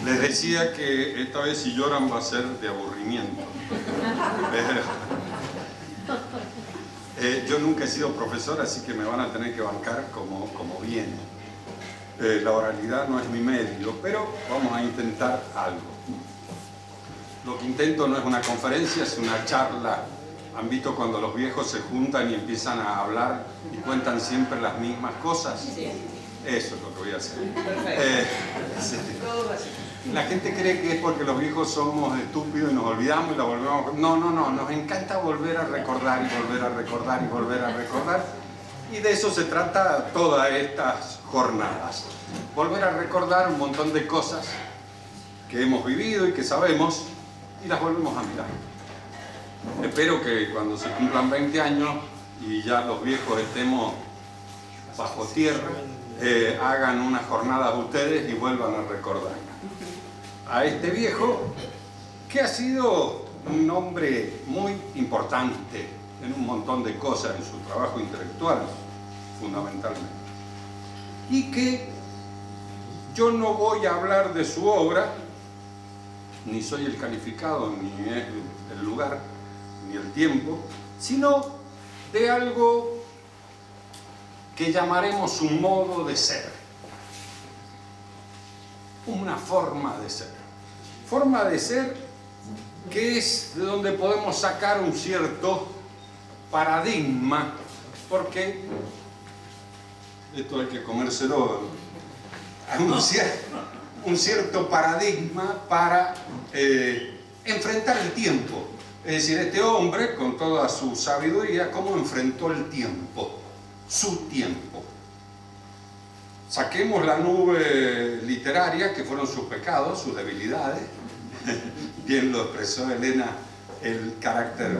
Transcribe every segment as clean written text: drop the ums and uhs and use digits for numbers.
Les decía que esta vez si lloran va a ser de aburrimiento. Yo nunca he sido profesor, así que me van a tener que bancar como viene. La oralidad no es mi medio, pero vamos a intentar algo. Lo que intento no es una conferencia, es una charla. ¿Han visto cuando los viejos se juntan y empiezan a hablar y cuentan siempre las mismas cosas? Sí. Eso es lo que voy a hacer. Sí. La gente cree que es porque los viejos somos estúpidos y nos olvidamos y la volvemos... No, nos encanta volver a recordar y volver a recordar y volver a recordar. Y de eso se trata todas estas jornadas. Volver a recordar un montón de cosas que hemos vivido y que sabemos y las volvemos a mirar. Espero que cuando se cumplan 20 años y ya los viejos estemos bajo tierra, hagan unas jornadas ustedes y vuelvan a recordar a este viejo que ha sido un hombre muy importante en un montón de cosas, en su trabajo intelectual fundamentalmente, y que yo no voy a hablar de su obra, ni soy el calificado, ni es el lugar, ni el tiempo, sino de algo que llamaremos un modo de ser, una forma de ser. Forma de ser que es de donde podemos sacar un cierto paradigma, porque esto hay que comérselo, un cierto paradigma para enfrentar el tiempo. Es decir, este hombre, con toda su sabiduría, ¿cómo enfrentó el tiempo? Su tiempo. Saquemos la nube literaria, que fueron sus pecados, sus debilidades. Bien lo expresó Elena, el carácter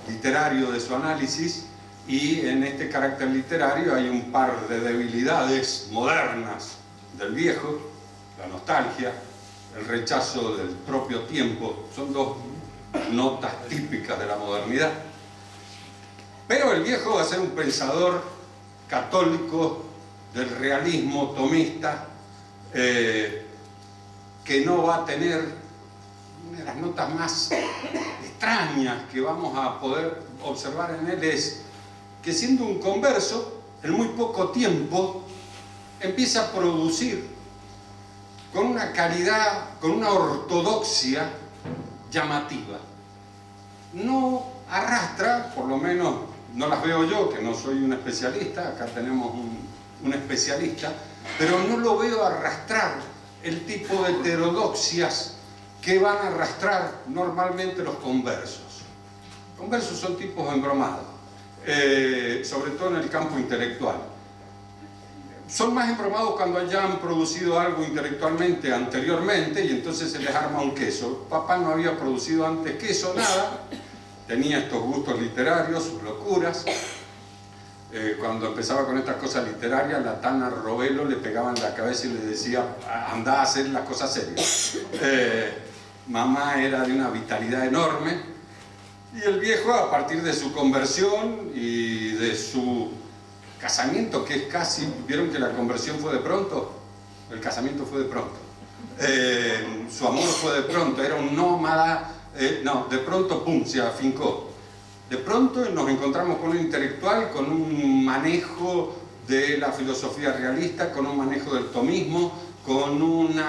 literario de su análisis, y en este carácter literario hay un par de debilidades modernas del viejo, la nostalgia, el rechazo del propio tiempo. Son dos notas típicas de la modernidad. Pero el viejo va a ser un pensador católico del realismo tomista, que no va a tener una de las notas más extrañas que vamos a poder observar en él es que, siendo un converso, en muy poco tiempo empieza a producir con una calidad, con una ortodoxia llamativa. No arrastra, por lo menos no las veo yo, que no soy un especialista, acá tenemos un especialista, pero no lo veo arrastrar el tipo de heterodoxias que van a arrastrar normalmente los conversos. Conversos son tipos embromados, sobre todo en el campo intelectual. Son más embromados cuando hayan producido algo intelectualmente anteriormente y entonces se les arma un queso. Papá no había producido antes queso, nada, tenía estos gustos literarios, sus locuras. Cuando empezaba con estas cosas literarias, la Tana Robelo le pegaba en la cabeza y le decía: andá a hacer las cosas serias. Mamá era de una vitalidad enorme, y el viejo, a partir de su conversión y de su casamiento, que es casi, ¿vieron que la conversión fue de pronto? El casamiento fue de pronto. Su amor fue de pronto, era un nómada, no, de pronto, pum, se afincó. De pronto nos encontramos con un intelectual, con un manejo de la filosofía realista, con un manejo del tomismo, con un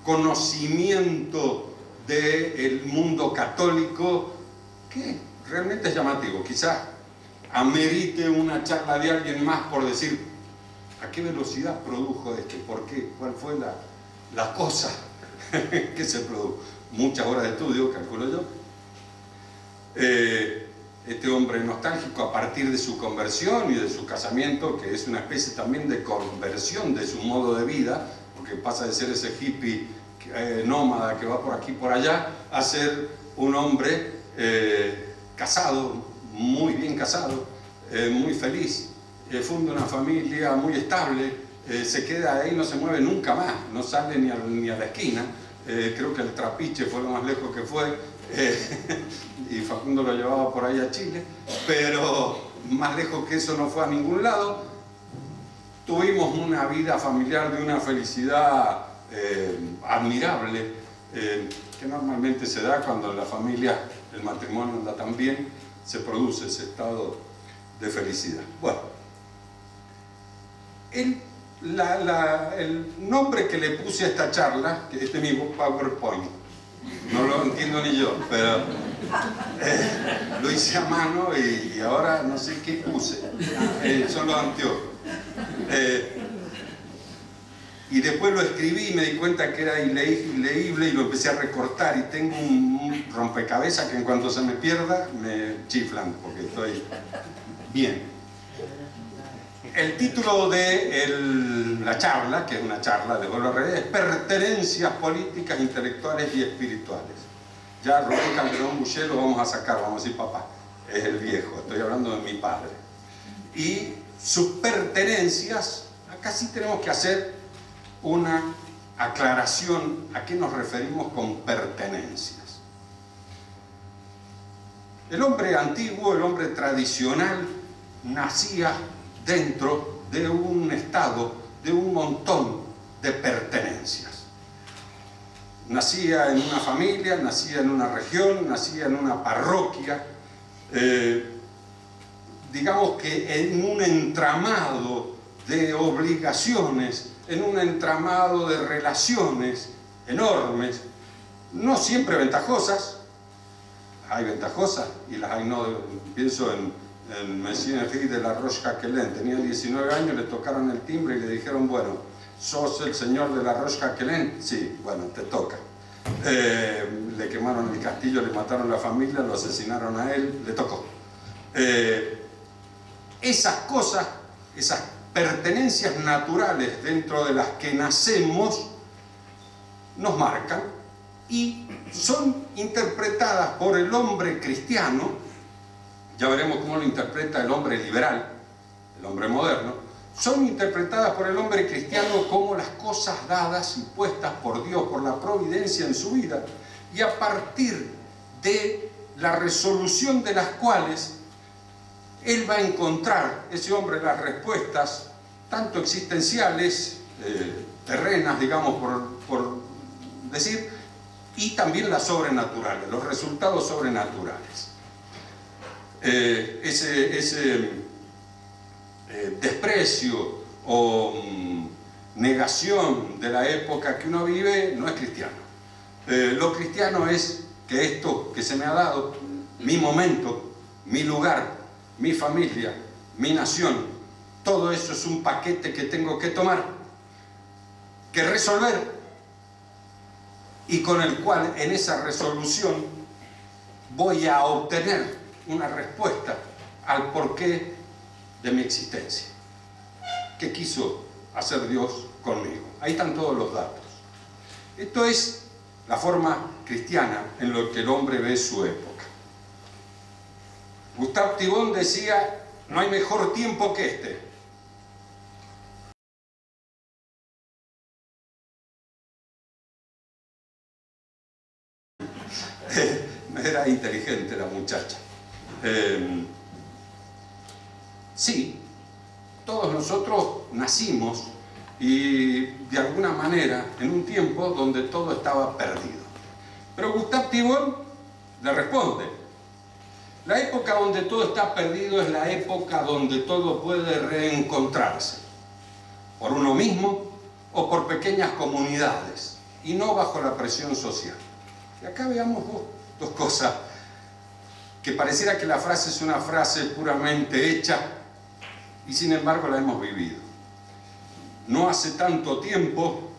conocimiento del mundo católico que realmente es llamativo. Quizás amerite una charla de alguien más por decir a qué velocidad produjo esto, por qué, cuál fue la cosa que se produjo. Muchas horas de estudio, calculo yo. Este hombre nostálgico, a partir de su conversión y de su casamiento, que es una especie también de conversión de su modo de vida, porque pasa de ser ese hippie nómada que va por aquí y por allá a ser un hombre casado, muy bien casado, muy feliz, funda una familia muy estable, se queda ahí, no se mueve nunca más, no sale ni a la esquina. Creo que el Trapiche fue lo más lejos que fue, y Facundo lo llevaba por ahí a Chile, pero más lejos que eso no fue a ningún lado. Tuvimos una vida familiar de una felicidad admirable, que normalmente se da cuando en la familia el matrimonio anda tan bien, se produce ese estado de felicidad. Bueno, el nombre que le puse a esta charla, que este mismo PowerPoint, no lo entiendo ni yo, pero lo hice a mano y ahora no sé qué puse, son los anteojos. Y después lo escribí y me di cuenta que era ilegible y lo empecé a recortar y tengo un rompecabezas que en cuanto se me pierda me chiflan porque estoy bien. El título de la charla, que es una charla de vuelvo a reír, es Pertenencias políticas, intelectuales y espirituales. Ya Rubén Calderón Boucher lo vamos a sacar, vamos a decir papá, es el viejo, estoy hablando de mi padre. Y sus pertenencias, acá sí tenemos que hacer una aclaración a qué nos referimos con pertenencias. El hombre antiguo, el hombre tradicional, nacía dentro de un estado, de un montón de pertenencias. Nacía en una familia, nacía en una región, nacía en una parroquia, digamos que en un entramado de obligaciones, en un entramado de relaciones enormes, no siempre ventajosas, hay ventajosas y las hay no. Pienso en Messire Henri de la Roche-Jacquelin, tenía 19 años, le tocaron el timbre y le dijeron, bueno, ¿sos el señor de la Roche-Jacquelin? Sí, bueno, te toca. Le quemaron el castillo, le mataron la familia, lo asesinaron a él, le tocó. Esas cosas, esas pertenencias naturales dentro de las que nacemos, nos marcan y son interpretadas por el hombre cristiano. Ya veremos cómo lo interpreta el hombre liberal, el hombre moderno. Son interpretadas por el hombre cristiano como las cosas dadas y puestas por Dios, por la providencia en su vida, y a partir de la resolución de las cuales él va a encontrar, ese hombre, las respuestas tanto existenciales, terrenas, digamos, por decir, y también las sobrenaturales, los resultados sobrenaturales. Ese desprecio o negación de la época que uno vive no es cristiano. Lo cristiano es que esto que se me ha dado, mi momento, mi lugar, mi familia, mi nación, todo eso es un paquete que tengo que tomar, que resolver, y con el cual en esa resolución voy a obtener una respuesta al porqué de mi existencia. ¿Qué quiso hacer Dios conmigo? Ahí están todos los datos. Esto es la forma cristiana en lo que el hombre ve su época. Gustave Thibon decía, no hay mejor tiempo que este. Era inteligente la muchacha. Sí, todos nosotros nacimos y de alguna manera en un tiempo donde todo estaba perdido. Pero Gustave Thibon le responde, la época donde todo está perdido es la época donde todo puede reencontrarse, por uno mismo o por pequeñas comunidades, y no bajo la presión social. Y acá veamos dos cosas, que pareciera que la frase es una frase puramente hecha, y sin embargo la hemos vivido. No hace tanto tiempo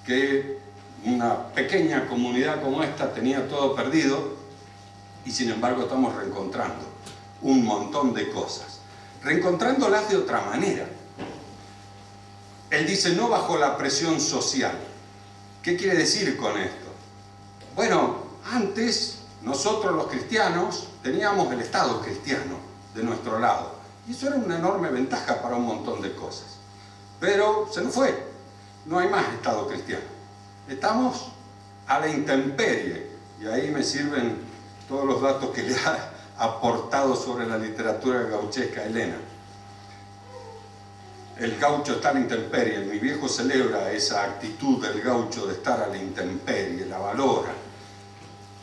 que una pequeña comunidad como esta tenía todo perdido, y sin embargo estamos reencontrando un montón de cosas, reencontrándolas de otra manera. Él dice, no bajo la presión social. ¿Qué quiere decir con esto? Bueno, antes nosotros los cristianos teníamos el Estado cristiano de nuestro lado, y eso era una enorme ventaja para un montón de cosas. Pero se nos fue, no hay más Estado cristiano. Estamos a la intemperie, y ahí me sirven todos los datos que le ha aportado sobre la literatura gauchesca Elena. el gaucho está a la intemperie. Mi viejo celebra esa actitud del gaucho de estar a la intemperie, la valora.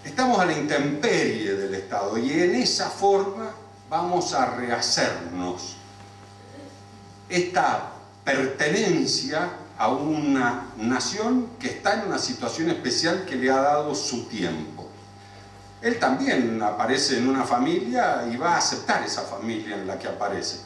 Estamos a la intemperie del Estado y en esa forma vamos a rehacernos. Esta pertenencia a una nación que está en una situación especial que le ha dado su tiempo. Él también aparece en una familia y va a aceptar esa familia en la que aparece.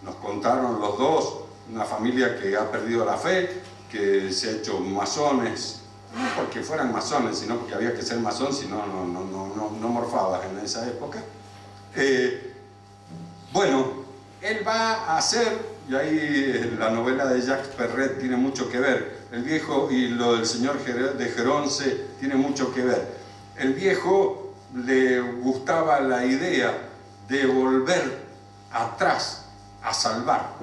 Nos contaron los dos, una familia que ha perdido la fe, que se ha hecho masones, no porque fueran masones, sino porque había que ser masón, si no, no morfabas en esa época. Bueno, él va a hacer, y ahí la novela de Jacques Perret tiene mucho que ver, el viejo y lo del señor de Geronce tiene mucho que ver. El viejo le gustaba la idea de volver atrás a salvar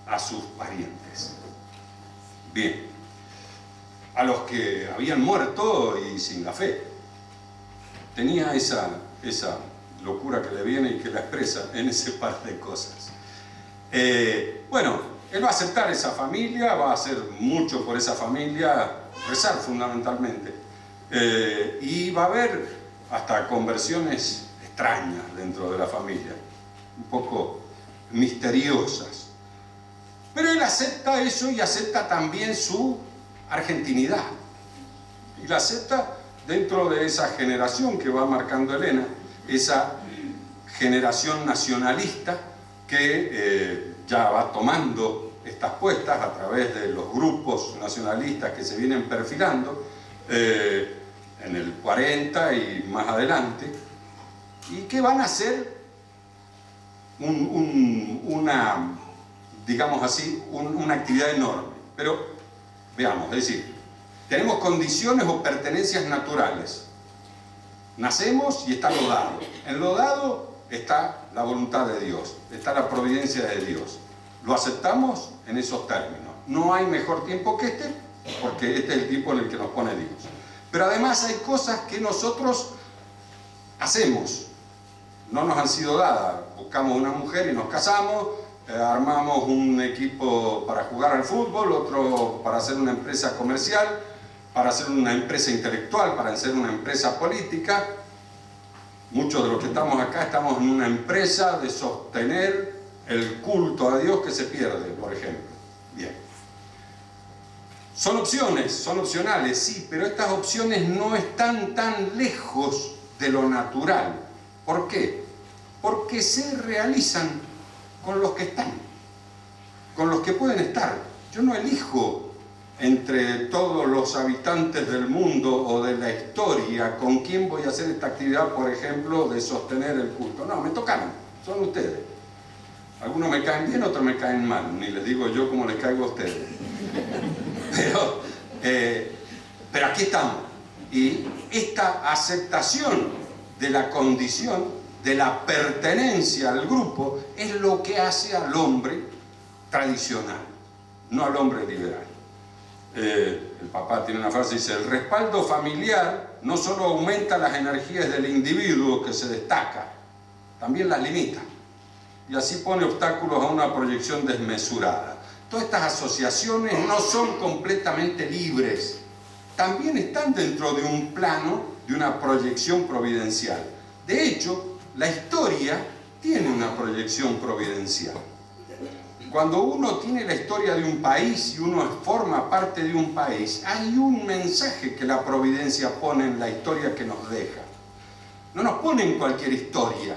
a sus parientes. Bien, a los que habían muerto y sin la fe. Tenía esa locura que le viene y que la expresa en ese par de cosas. Bueno, él va a aceptar esa familia, va a hacer mucho por esa familia, rezar fundamentalmente. Y va a haber hasta conversiones extrañas dentro de la familia, un poco misteriosas. Pero él acepta eso y acepta también su argentinidad. Y la acepta dentro de esa generación que va marcando Elena, esa generación nacionalista que ya va tomando estas puestas a través de los grupos nacionalistas que se vienen perfilando en el 40 y más adelante, y que van a ser una, digamos así, una actividad enorme. Pero veamos, es decir, tenemos condiciones o pertenencias naturales. Nacemos y está lo dado. En lo dado está la voluntad de Dios, está la providencia de Dios. Lo aceptamos en esos términos. No hay mejor tiempo que este, porque este es el tiempo en el que nos pone Dios. Pero además hay cosas que nosotros hacemos, no nos han sido dadas. Buscamos una mujer y nos casamos, armamos un equipo para jugar al fútbol, otro para hacer una empresa comercial, para hacer una empresa intelectual, para hacer una empresa política. Muchos de los que estamos acá estamos en una empresa de sostener el culto a Dios que se pierde, por ejemplo. Bien. Son opciones, son opcionales, sí, pero estas opciones no están tan lejos de lo natural. ¿Por qué? Porque se realizan con los que están, con los que pueden estar. Yo no elijo entre todos los habitantes del mundo o de la historia con quién voy a hacer esta actividad, por ejemplo, de sostener el culto. No, me tocaron, son ustedes. Algunos me caen bien, otros me caen mal, ni les digo yo cómo les caigo a ustedes. Pero aquí estamos. Y esta aceptación de la condición, de la pertenencia al grupo, es lo que hace al hombre tradicional, no al hombre liberal. El papá tiene una frase, dice: el respaldo familiar no solo aumenta las energías del individuo que se destaca, también las limita. Y así pone obstáculos a una proyección desmesurada. Todas estas asociaciones no son completamente libres, también están dentro de un plano, de una proyección providencial. De hecho, la historia tiene una proyección providencial. Cuando uno tiene la historia de un país y uno forma parte de un país, hay un mensaje que la providencia pone en la historia que nos deja. No nos pone en cualquier historia.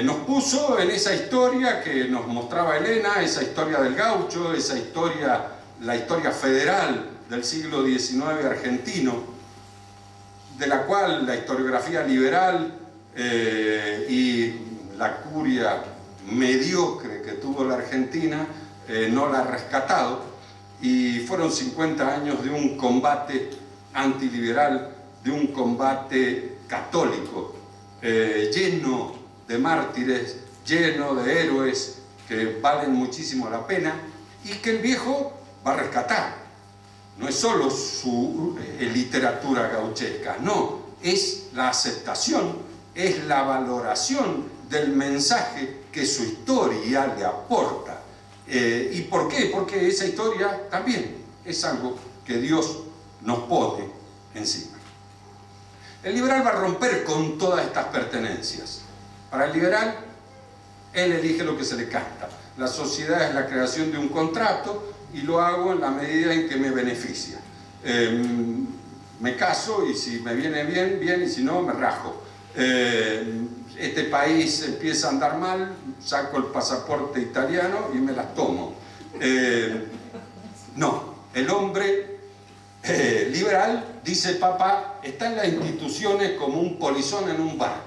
Nos puso en esa historia que nos mostraba Elena, esa historia del gaucho, esa historia, la historia federal del siglo XIX argentino, de la cual la historiografía liberal y la curia mediocre que tuvo la Argentina no la ha rescatado, y fueron 50 años de un combate antiliberal, de un combate católico, lleno de mártires, lleno de héroes que valen muchísimo la pena y que el viejo va a rescatar. No es solo su literatura gauchesca, no, es la aceptación, es la valoración del mensaje que su historia le aporta. ¿Y por qué? Porque esa historia también es algo que Dios nos pone encima. El liberal va a romper con todas estas pertenencias. Para el liberal, él elige lo que se le canta. La sociedad es la creación de un contrato y lo hago en la medida en que me beneficia. Me caso y si me viene bien, bien, y si no, me rajo. Este país empieza a andar mal, saco el pasaporte italiano y me las tomo. No, el hombre liberal, dice papá, está en las instituciones como un polizón en un barco.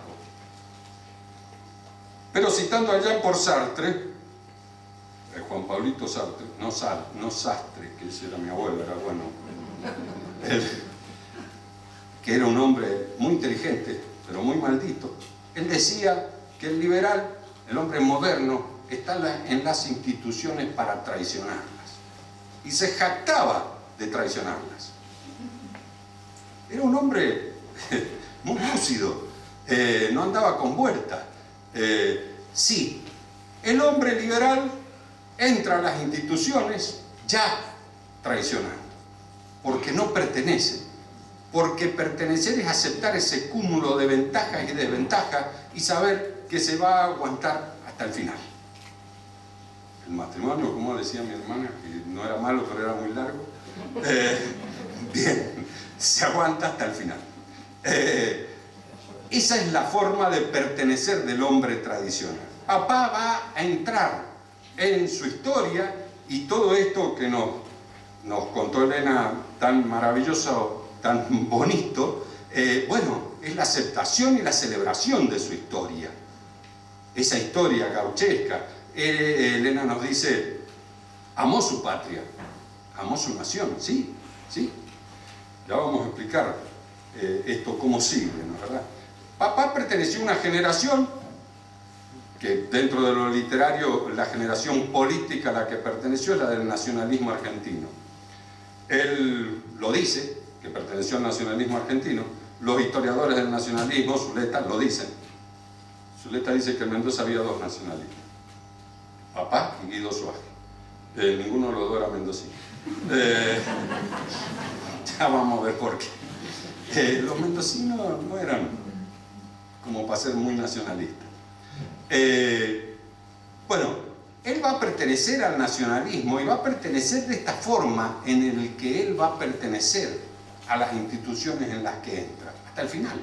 Pero citando a Jean Paul Sartre, Juan Pablito Sartre, no Sastre, que ese era mi abuelo, era bueno, que era un hombre muy inteligente, pero muy maldito. Él decía que el liberal, el hombre moderno, está en las instituciones para traicionarlas. Y se jactaba de traicionarlas. Era un hombre muy lúcido, no andaba con vueltas. Sí, el hombre liberal entra a las instituciones ya traicionando, porque no pertenece. Porque pertenecer es aceptar ese cúmulo de ventajas y desventajas y saber que se va a aguantar hasta el final. El matrimonio, como decía mi hermana, que no era malo pero era muy largo, bien, se aguanta hasta el final. Esa es la forma de pertenecer del hombre tradicional. Papá va a entrar en su historia y todo esto que nos contó Elena tan maravilloso, tan bonito, bueno, es la aceptación y la celebración de su historia. Esa historia gauchesca. Elena nos dice, amó su patria, amó su nación, sí, sí. Ya vamos a explicar esto cómo sigue, ¿no es verdad? Papá perteneció a una generación que dentro de lo literario, la generación política a la que perteneció es la del nacionalismo argentino. Él lo dice, que perteneció al nacionalismo argentino. Los historiadores del nacionalismo, Zuleta, lo dicen. Zuleta dice que en Mendoza había dos nacionalistas, papá y Guido Suárez. Ninguno de los dos era mendocino. Ya vamos a ver por qué. Los mendocinos no eran como para ser muy nacionalistas. Bueno, él va a pertenecer al nacionalismo y va a pertenecer de esta forma en el que él va a pertenecer a las instituciones en las que entra, hasta el final.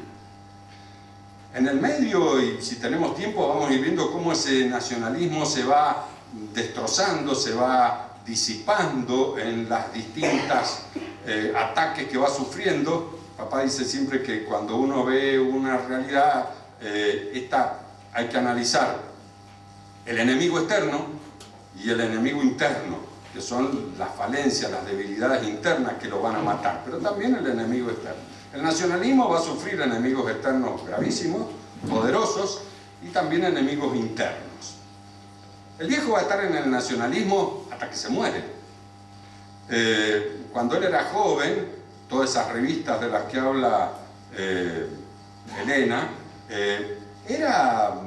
En el medio, y si tenemos tiempo, vamos a ir viendo cómo ese nacionalismo se va destrozando, se va disipando en las distintas ataques que va sufriendo. Papá dice siempre que cuando uno ve una realidad, hay que analizar el enemigo externo y el enemigo interno, que son las falencias, las debilidades internas que lo van a matar, pero también el enemigo externo. El nacionalismo va a sufrir enemigos externos gravísimos, poderosos, y también enemigos internos. El viejo va a estar en el nacionalismo hasta que se muere. Cuando él era joven, todas esas revistas de las que habla Elena, era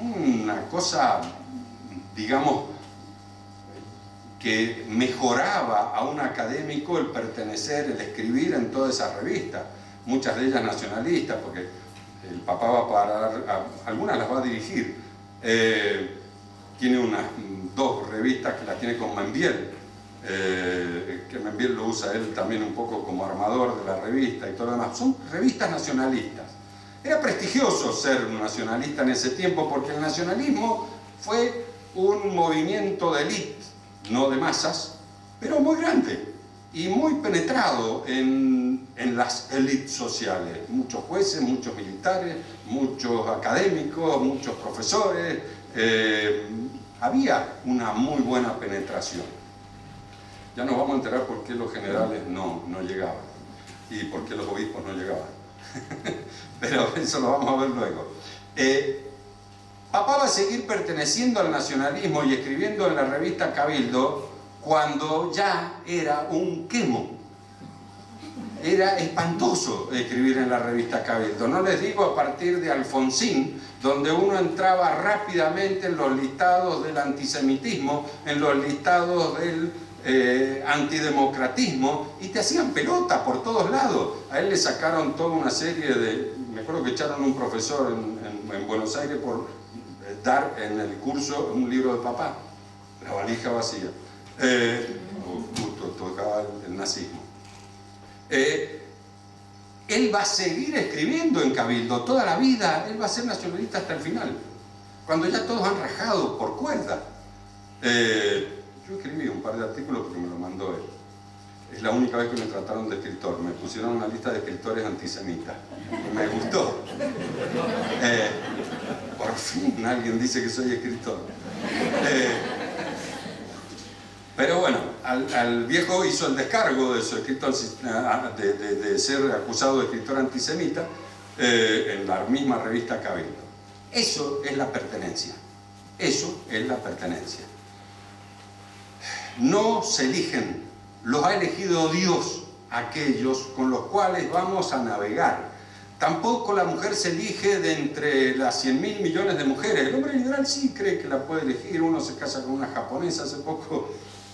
una cosa, digamos, que mejoraba a un académico el pertenecer, el escribir en todas esas revistas, muchas de ellas nacionalistas, porque el papá va a parar, algunas las va a dirigir. Tiene unas dos revistas que las tiene con Membiel, que Membiel lo usa él también un poco como armador de la revista y todo lo demás. Son revistas nacionalistas. Era prestigioso ser un nacionalista en ese tiempo porque el nacionalismo fue un movimiento de élite, no de masas, pero muy grande y muy penetrado en las élites sociales. Muchos jueces, muchos militares, muchos académicos, muchos profesores. Había una muy buena penetración. Ya nos vamos a enterar por qué los generales no llegaban y por qué los obispos no llegaban. Pero eso lo vamos a ver luego. Papá va a seguir perteneciendo al nacionalismo y escribiendo en la revista Cabildo cuando ya era un quemo. Era espantoso escribir en la revista Cabildo. No les digo a partir de Alfonsín, donde uno entraba rápidamente en los listados del antisemitismo, en los listados del antidemocratismo, y te hacían pelota por todos lados. A él le sacaron toda una serie de... Me acuerdo que echaron un profesor en Buenos Aires por dar en el curso un libro de papá, La valija vacía. Justo tocaba el nazismo. Él va a seguir escribiendo en Cabildo toda la vida. Él va a ser nacionalista hasta el final, cuando ya todos han rajado por cuerda. Yo escribí un par de artículos porque me lo mandó él. Es la única vez que me trataron de escritor. Me pusieron una lista de escritores antisemitas. Me gustó. Por fin alguien dice que soy escritor. Pero bueno, al viejo hizo el descargo de su escritor, de ser acusado de escritor antisemita en la misma revista Cabildo. Eso es la pertenencia. Eso es la pertenencia. No se eligen, los ha elegido Dios, aquellos con los cuales vamos a navegar. Tampoco la mujer se elige de entre las 100.000 millones de mujeres. El hombre liberal sí cree que la puede elegir. Uno se casa con una japonesa. Hace poco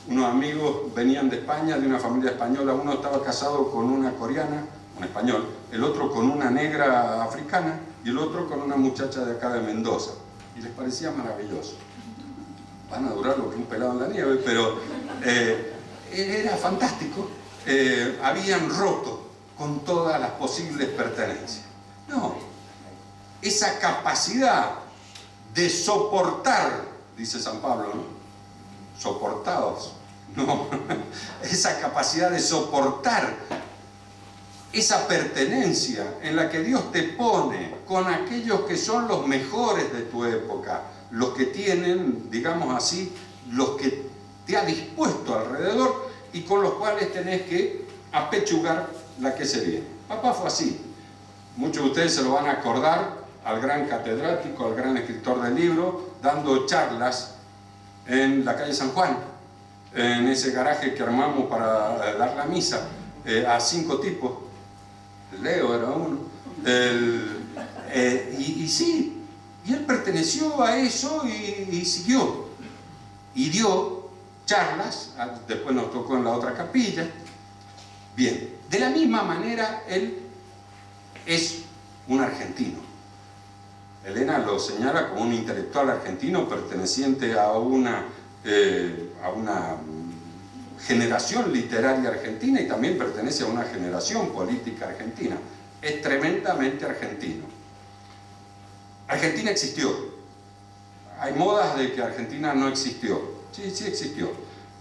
unos amigos venían de España, de una familia española. Uno estaba casado con una coreana, un español, el otro con una negra africana y el otro con una muchacha de acá de Mendoza. Y les parecía maravilloso. Van a durar lo que un pelado en la nieve, pero era fantástico. Habían roto con todas las posibles pertenencias. No, esa capacidad de soportar, dice San Pablo, ¿no? Soportados. No, esa capacidad de soportar esa pertenencia en la que Dios te pone con aquellos que son los mejores de tu época, los que tienen, digamos así, los que te ha dispuesto alrededor y con los cuales tenés que apechugar la que se viene. Papá fue así. Muchos de ustedes se lo van a acordar al gran catedrático, al gran escritor del libro, dando charlas en la calle San Juan, en ese garaje que armamos para dar la misa, a 5 tipos. Leo era uno. Y sí, y él perteneció a eso y siguió. Y dio charlas, después nos tocó en la otra capilla. Bien, de la misma manera él es un argentino. Elena lo señala como un intelectual argentino perteneciente a una generación literaria argentina y también pertenece a una generación política argentina. Es tremendamente argentino. Argentina existió. Hay modas de que Argentina no existió. Sí, sí existió.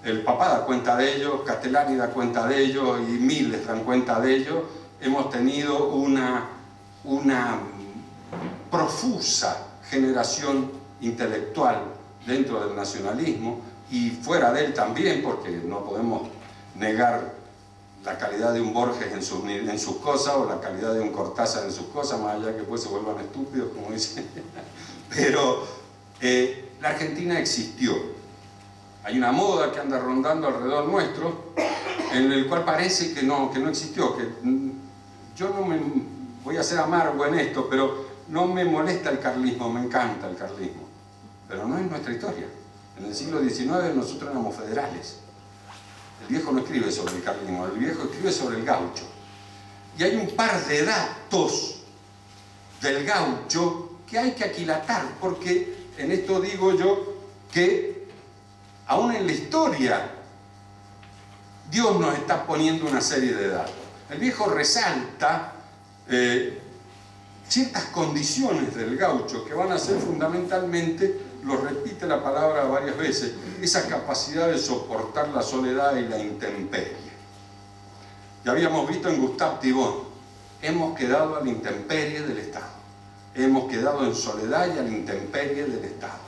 El Papa da cuenta de ello, Castellani da cuenta de ello y miles dan cuenta de ello. Hemos tenido una profusa generación intelectual dentro del nacionalismo y fuera de él también, porque no podemos negar la calidad de un Borges en sus cosas o la calidad de un Cortázar en sus cosas, más allá que después se vuelvan estúpidos, como dicen. Pero la Argentina existió. Hay una moda que anda rondando alrededor nuestro, en el cual parece que no existió, que yo no me voy a ser amargo en esto, pero no me molesta el carlismo, me encanta el carlismo, pero no es nuestra historia. En el siglo XIX nosotros éramos federales. El viejo no escribe sobre el carlismo, el viejo escribe sobre el gaucho. Y hay un par de datos del gaucho que hay que aquilatar, porque en esto digo yo que aún en la historia Dios nos está poniendo una serie de datos. El viejo resalta ciertas condiciones del gaucho que van a ser fundamentalmente, lo repite la palabra varias veces, esa capacidad de soportar la soledad y la intemperie. Ya habíamos visto en Gustave Thibon, hemos quedado a la intemperie del Estado, hemos quedado en soledad y a la intemperie del Estado.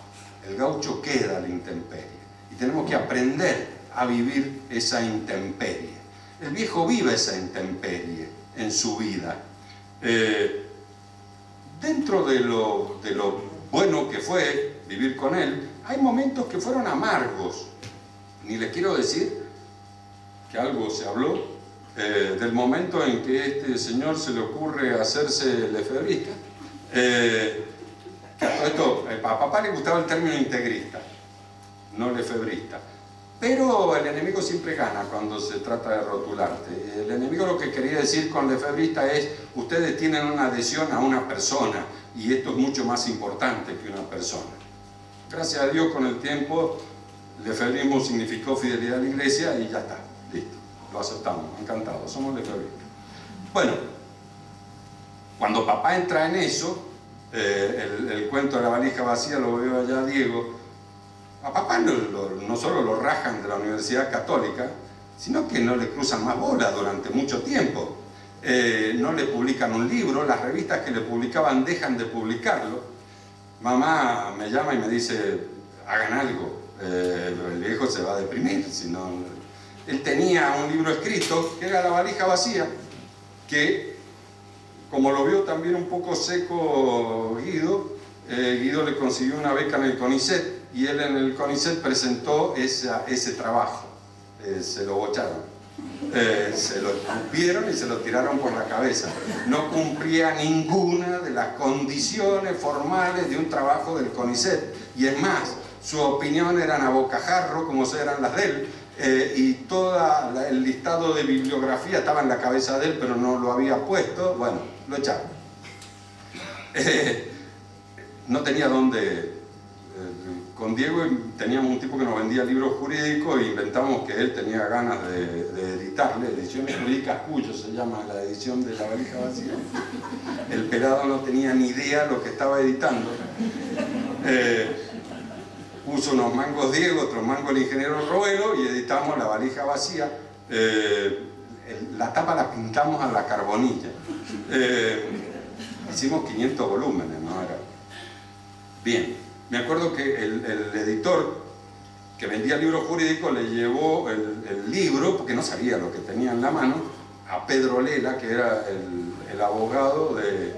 El gaucho queda a la intemperie y tenemos que aprender a vivir esa intemperie. El viejo vive esa intemperie en su vida. Dentro de lo bueno que fue vivir con él, hay momentos que fueron amargos. Ni les quiero decir que algo se habló del momento en que este señor se le ocurre hacerse lefebrista. Esto, a papá le gustaba el término integrista, no lefebrista. Pero el enemigo siempre gana cuando se trata de rotularte. El enemigo lo que quería decir con lefebrista es: ustedes tienen una adhesión a una persona y esto es mucho más importante que una persona. Gracias a Dios, con el tiempo, lefebrismo significó fidelidad a la iglesia y ya está, listo, lo aceptamos, encantados, somos lefebristas. Bueno, cuando papá entra en eso, el cuento de la valija vacía lo veo allá Diego. A papá no solo lo rajan de la Universidad Católica, sino que no le cruzan más bola durante mucho tiempo. No le publican un libro, las revistas que le publicaban dejan de publicarlo. Mamá me llama y me dice: hagan algo, el viejo se va a deprimir. Si no... Él tenía un libro escrito que era La valija vacía, que, como lo vio también un poco seco Guido, Guido le consiguió una beca en el CONICET, y él en el CONICET presentó ese trabajo. Se lo bocharon, se lo escupieron y se lo tiraron por la cabeza. No cumplía ninguna de las condiciones formales de un trabajo del CONICET, y es más, su opinión eran a bocajarro como eran las de él, y todo el listado de bibliografía estaba en la cabeza de él, pero no lo había puesto. Bueno, lo echaron. No tenía dónde... Con Diego teníamos un tipo que nos vendía libros jurídicos e inventamos que él tenía ganas de editarle. Ediciones Jurídicas Cuyo se llama la edición de La valija vacía. El pelado no tenía ni idea lo que estaba editando. Puso unos mangos Diego, otros mangos el ingeniero Roelo, y editamos La valija vacía. La tapa la pintamos a la carbonilla. Hicimos 500 volúmenes, ¿no? Era... Bien. Me acuerdo que el editor que vendía libros jurídicos le llevó el libro, porque no sabía lo que tenía en la mano, a Pedro Lela, que era el abogado de...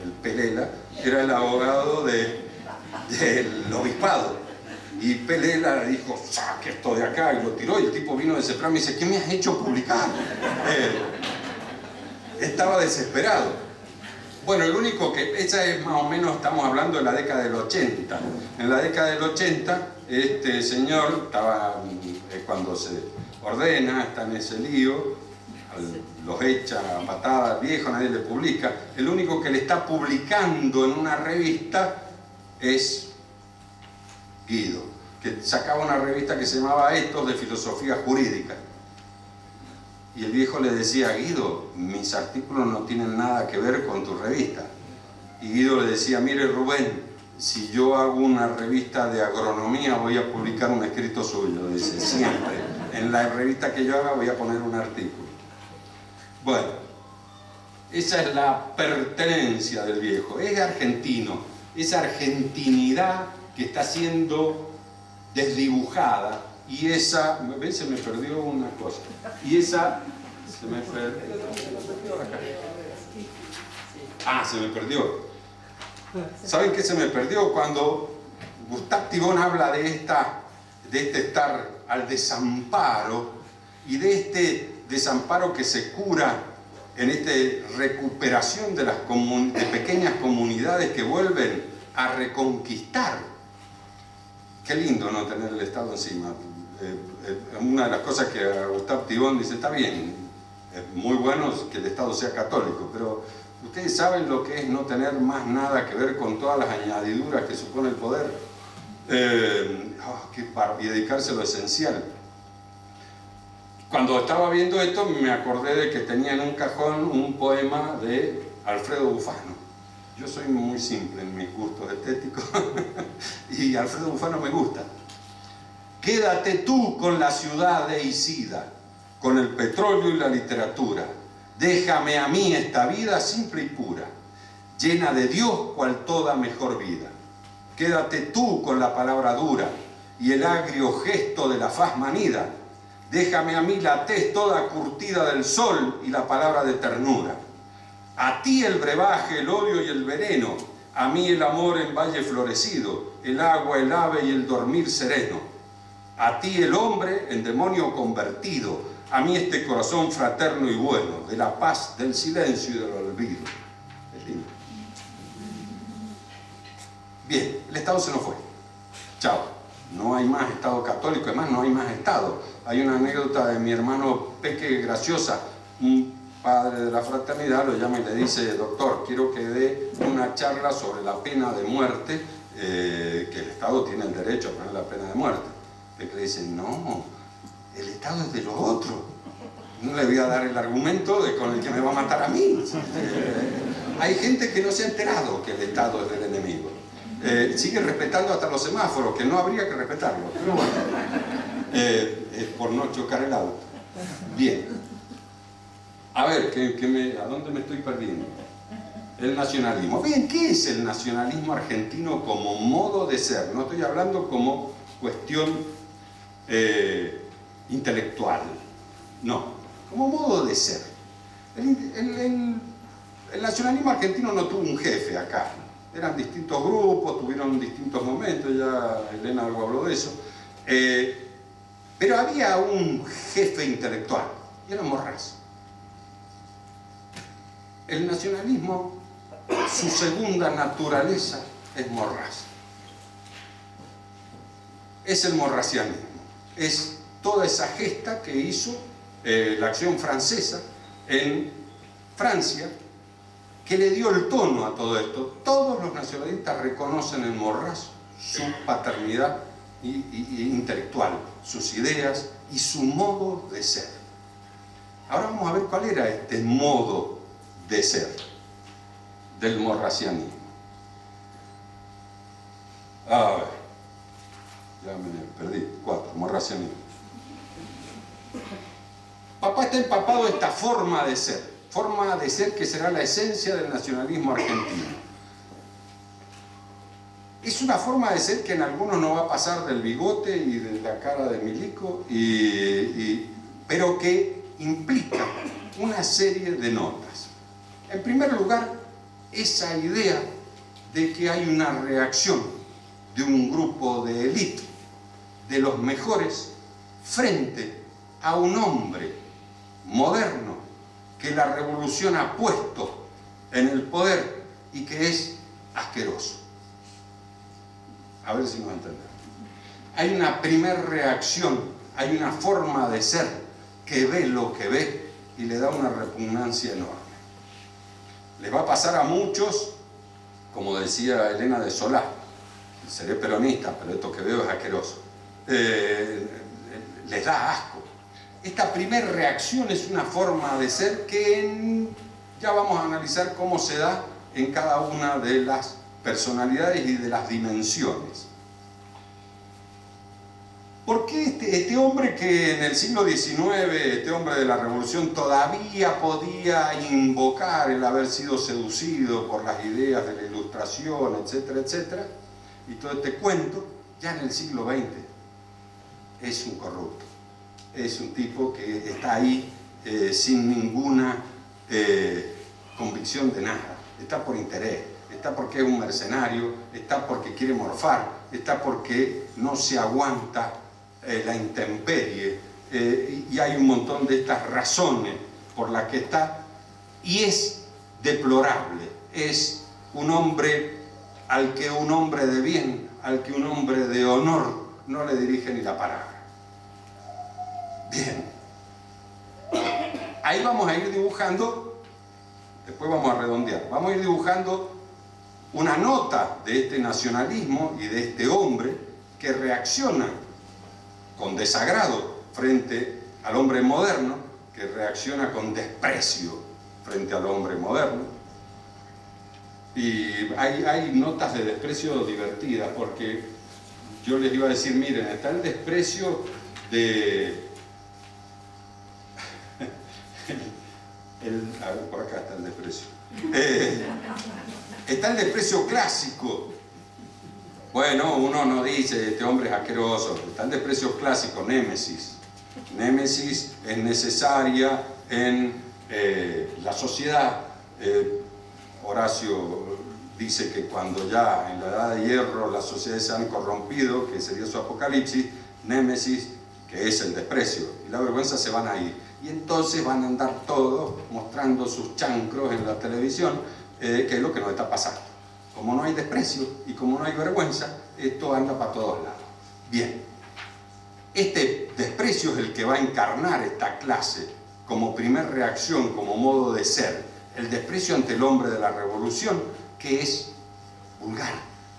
el Pelela, era el abogado del obispado. Y Pelela le dijo: saque esto de acá, y lo tiró, y el tipo vino desesperado y me dice: ¿qué me has hecho publicar? Estaba desesperado. Bueno, el único que... esa es más o menos, estamos hablando de la década del 80. En la década del 80, este señor estaba, cuando se ordena, está en ese lío, los echa a patadas, viejo, nadie le publica. El único que le está publicando en una revista es Guido, que sacaba una revista que se llamaba Estos, de filosofía jurídica. Y el viejo le decía: Guido, mis artículos no tienen nada que ver con tu revista. Y Guido le decía: mire Rubén, si yo hago una revista de agronomía voy a publicar un escrito suyo. Dice: siempre, en la revista que yo haga voy a poner un artículo. Bueno, esa es la pertenencia del viejo. Es argentino, esa argentinidad que está siendo desdibujada. Y esa, ¿ves? Se me perdió una cosa. Y esa, se me perdió acá. Ah, se me perdió. ¿Saben qué se me perdió? Cuando Gustave Thibon habla de este estar al desamparo, y de este desamparo que se cura en esta recuperación de pequeñas comunidades que vuelven a reconquistar. Qué lindo no tener el Estado encima. Una de las cosas que Gustave Thibon dice: está bien, es muy bueno que el Estado sea católico, pero ustedes saben lo que es no tener más nada que ver con todas las añadiduras que supone el poder, y dedicarse a lo esencial. Cuando estaba viendo esto me acordé de que tenía en un cajón un poema de Alfredo Bufano. Yo soy muy simple en mis gustos estéticos y Alfredo Bufano me gusta. Quédate tú con la ciudad de Isida, con el petróleo y la literatura. Déjame a mí esta vida simple y pura, llena de Dios cual toda mejor vida. Quédate tú con la palabra dura y el agrio gesto de la faz manida. Déjame a mí la tez toda curtida del sol y la palabra de ternura. A ti el brebaje, el odio y el veneno, a mí el amor en valle florecido, el agua, el ave y el dormir sereno. A ti el hombre en demonio convertido, a mí este corazón fraterno y bueno, de la paz, del silencio y del olvido. Es lindo. Bien, el Estado se nos fue. Chao. No hay más Estado católico, además no hay más Estado. Hay una anécdota de mi hermano Peque graciosa. Un padre de la fraternidad lo llama y le dice: doctor, quiero que dé una charla sobre la pena de muerte, que el Estado tiene el derecho a poner la pena de muerte. Peque le dice: no, el Estado es de los otros. No le voy a dar el argumento con el que me va a matar a mí. Hay gente que no se ha enterado que el Estado es del enemigo. Sigue respetando hasta los semáforos, que no habría que respetarlos, pero bueno, por no chocar el auto. Bien. A ver, ¿a dónde me estoy perdiendo? El nacionalismo. Bien, ¿qué es el nacionalismo argentino como modo de ser? No estoy hablando como cuestión intelectual, no, como modo de ser. El nacionalismo argentino no tuvo un jefe acá. Eran distintos grupos, tuvieron distintos momentos, ya Elena algo habló de eso. Pero había un jefe intelectual, y era Morraz. El nacionalismo, su segunda naturaleza es Morraz. Es el morrazianismo. Es toda esa gesta que hizo la acción francesa en Francia, que le dio el tono a todo esto. Todos los nacionalistas reconocen en Morraz su paternidad intelectual, sus ideas y su modo de ser. Ahora vamos a ver cuál era este modo de ser del morrazianismo. A ver, ya me perdí. 4, morrazianismo. Papá está empapado de esta forma de ser que será la esencia del nacionalismo argentino. Es una forma de ser que en algunos no va a pasar del bigote y de la cara de Milico, pero que implica una serie de notas. En primer lugar, esa idea de que hay una reacción de un grupo de élite, de los mejores, frente a un hombre moderno que la revolución ha puesto en el poder y que es asqueroso. A ver si nos entendemos. Hay una primera reacción, hay una forma de ser que ve lo que ve y le da una repugnancia enorme. Les va a pasar a muchos, como decía Elena de Solá: seré peronista, pero esto que veo es asqueroso. Les da asco. Esta primera reacción es una forma de ser que ya vamos a analizar cómo se da en cada una de las personalidades y de las dimensiones. ¿Por qué este hombre que en el siglo XIX, este hombre de la revolución, todavía podía invocar el haber sido seducido por las ideas de la ilustración, etcétera, etcétera, y todo este cuento, ya en el siglo XX es un corrupto? Es un tipo que está ahí sin ninguna convicción de nada, está por interés, está porque es un mercenario, está porque quiere morfar, está porque no se aguanta la intemperie, y hay un montón de estas razones por las que está, y es deplorable. Es un hombre al que un hombre de bien, al que un hombre de honor no le dirige ni la palabra. Bien, ahí vamos a ir dibujando, después vamos a redondear, vamos a ir dibujando una nota de este nacionalismo y de este hombre que reacciona con desagrado frente al hombre moderno, que reacciona con desprecio frente al hombre moderno. Y hay notas de desprecio divertidas, porque yo les iba a decir: miren, está el desprecio de... a ver, por acá está el desprecio. Está el desprecio clásico. Bueno, uno no dice este hombre es asqueroso. Está el desprecio clásico, némesis. Némesis es necesaria en la sociedad. Horacio dice que cuando ya en la edad de hierro las sociedades se han corrompido, que sería su apocalipsis, némesis, que es el desprecio y la vergüenza, se van a ir. y entonces van a andar todos mostrando sus chancros en la televisión, que es lo que nos está pasando. Como no hay desprecio y como no hay vergüenza, esto anda para todos lados. Bien, este desprecio es el que va a encarnar esta clase como primer reacción, como modo de ser. El desprecio ante el hombre de la revolución, que es vulgar,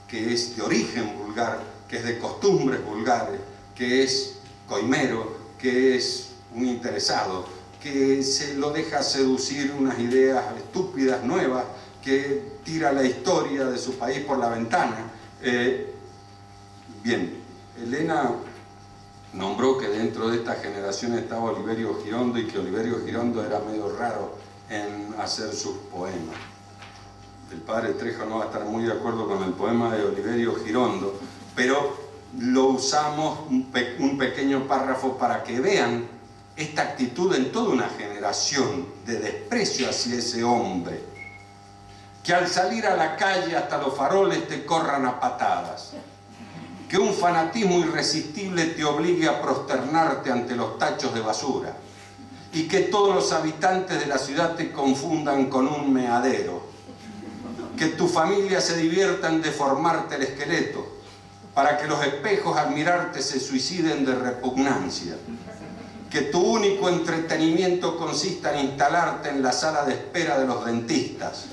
que es de origen vulgar, que es de costumbres vulgares, que es coimero, que es un interesado, que se lo deja seducir unas ideas estúpidas, nuevas, que tira la historia de su país por la ventana. Bien, Elena nombró que dentro de esta generación estaba Oliverio Girondo y que Oliverio Girondo era medio raro en hacer sus poemas. El padre Trejo no va a estar muy de acuerdo con el poema de Oliverio Girondo, pero lo usamos un pequeño párrafo para que vean esta actitud en toda una generación de desprecio hacia ese hombre. Que al salir a la calle hasta los faroles te corran a patadas. Que un fanatismo irresistible te obligue a prosternarte ante los tachos de basura. Y que todos los habitantes de la ciudad te confundan con un meadero. Que tu familia se divierta en deformarte el esqueleto, para que los espejos al mirarte se suiciden de repugnancia. Que tu único entretenimiento consista en instalarte en la sala de espera de los dentistas,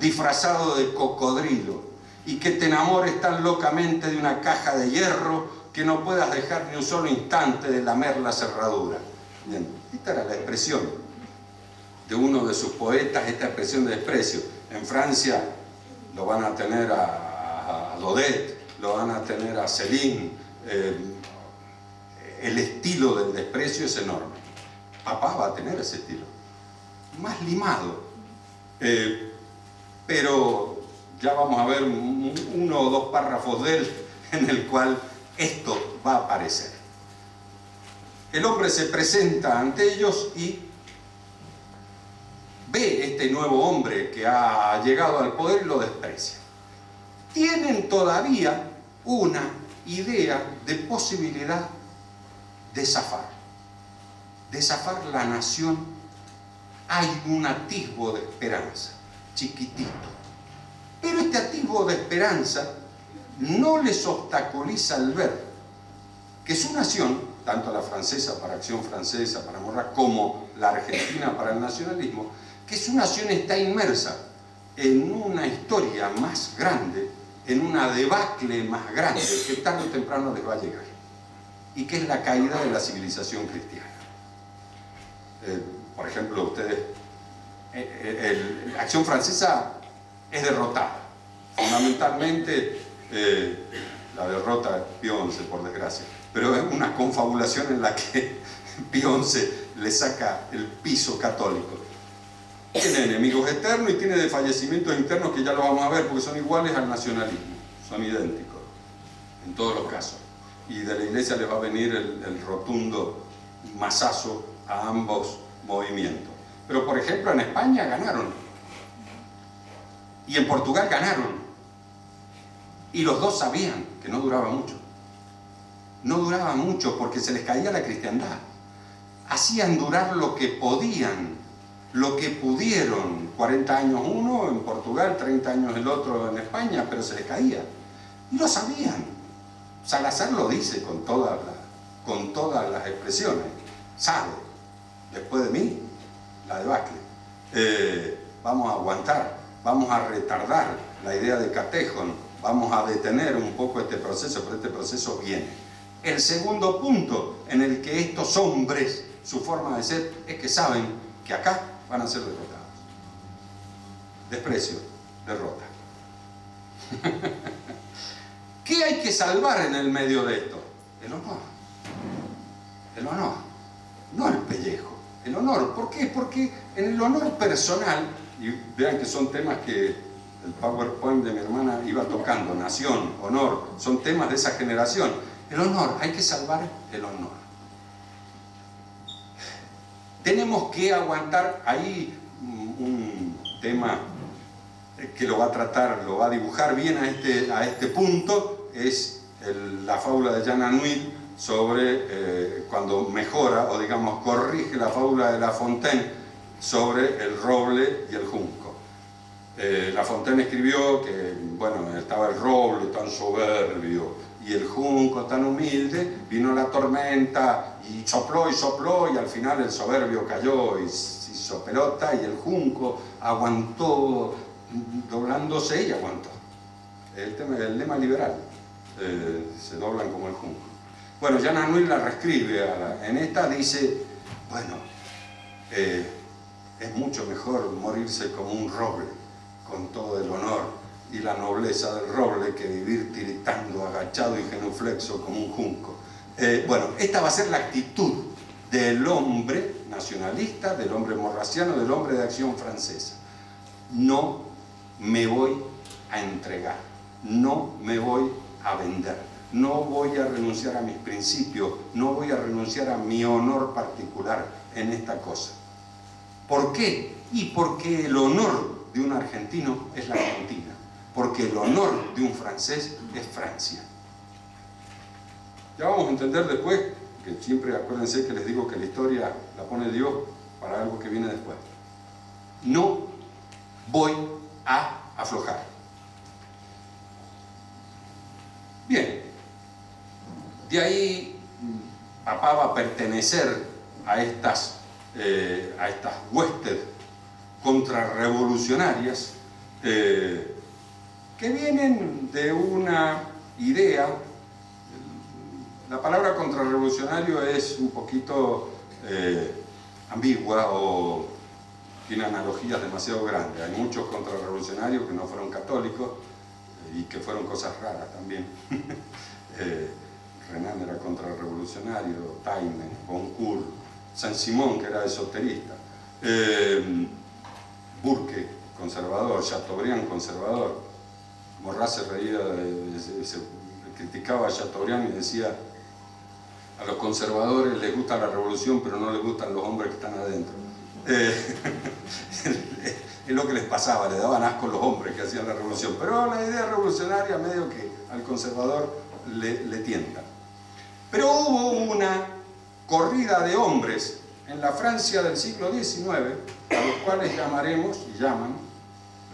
disfrazado de cocodrilo, y que te enamores tan locamente de una caja de hierro que no puedas dejar ni un solo instante de lamer la cerradura. Bien, esta era la expresión de uno de sus poetas, esta expresión de desprecio. En Francia lo van a tener a Daudet, lo van a tener a Céline. El estilo del desprecio es enorme. Papá va a tener ese estilo, más limado, pero ya vamos a ver uno o dos párrafos de él en el cual esto va a aparecer. El hombre se presenta ante ellos y ve este nuevo hombre que ha llegado al poder y lo desprecia. Tienen todavía una idea de posibilidad de zafar la nación. Hay un atisbo de esperanza, chiquitito, pero este atisbo de esperanza no les obstaculiza el ver que su nación, tanto la francesa para Acción Francesa, para Morra, como la argentina para el nacionalismo, que su nación está inmersa en una historia más grande, en una debacle más grande que tarde o temprano les va a llegar, y que es la caída de la civilización cristiana. Por ejemplo, ustedes, la Acción Francesa es derrotada. Fundamentalmente, la derrota de Pío XI, por desgracia, pero es una confabulación en la que Pío XI le saca el piso católico. Tiene enemigos eternos y tiene desfallecimientos internos que ya lo vamos a ver, porque son iguales al nacionalismo, son idénticos en todos los casos. Y de la Iglesia les va a venir el rotundo mazazo a ambos movimientos. Pero por ejemplo en España ganaron, y en Portugal ganaron, y los dos sabían que no duraba mucho. No duraba mucho porque se les caía la cristiandad. Hacían durar lo que podían, lo que pudieron. 40 años uno en Portugal, 30 años el otro en España, pero se les caía. Y lo sabían. Salazar lo dice con todas las expresiones. Sabe, después de mí, la debacle. Vamos a aguantar, vamos a retardar la idea de Catejón, vamos a detener un poco este proceso, pero este proceso viene. El segundo punto en el que estos hombres, su forma de ser, es que saben que acá van a ser derrotados. Desprecio, derrota. ¿Qué hay que salvar en el medio de esto? El honor. El honor, no el pellejo. El honor. ¿Por qué? Porque en el honor personal, y vean que son temas que el PowerPoint de mi hermana iba tocando, nación, honor, son temas de esa generación. El honor, hay que salvar el honor. Tenemos que aguantar ahí un tema que lo va a tratar, lo va a dibujar bien a este punto, es la fábula de Jean Anouilh sobre cuando mejora o digamos corrige la fábula de La Fontaine sobre el roble y el junco. La Fontaine escribió que, bueno, estaba el roble tan soberbio y el junco tan humilde, vino la tormenta y sopló y al final el soberbio cayó y se hizo pelota y el junco aguantó doblándose y aguantó. El lema liberal, se doblan como el junco. Bueno, Jean Anouilh la reescribe, en esta dice, bueno, es mucho mejor morirse como un roble, con todo el honor y la nobleza del roble, que vivir tiritando, agachado y genuflexo como un junco. Bueno, esta va a ser la actitud del hombre nacionalista, del hombre morraciano, del hombre de Acción Francesa. No me voy a entregar, no me voy a vender, no voy a renunciar a mis principios, no voy a renunciar a mi honor particular en esta cosa. ¿Por qué? Y porque el honor de un argentino es la Argentina, porque el honor de un francés es Francia. Ya vamos a entender después, que siempre acuérdense que les digo que la historia la pone Dios para algo que viene después. No voy a aflojar. Bien, de ahí papá va a pertenecer a estas huestes contrarrevolucionarias que vienen de una idea. La palabra contrarrevolucionario es un poquito ambigua o tiene analogías demasiado grandes. Hay muchos contrarrevolucionarios que no fueron católicos y que fueron cosas raras también. Renan era contrarrevolucionario, Taine, Goncourt, Saint-Simon, que era esoterista, Burke, conservador, Chateaubriand, conservador. Maurras se reía, se criticaba a Chateaubriand y decía: a los conservadores les gusta la revolución, pero no les gustan los hombres que están adentro. Es lo que les pasaba, le daban asco los hombres que hacían la revolución, pero la idea revolucionaria medio que al conservador le tienta. Pero hubo una corrida de hombres en la Francia del siglo XIX, a los cuales llamaremos, y llaman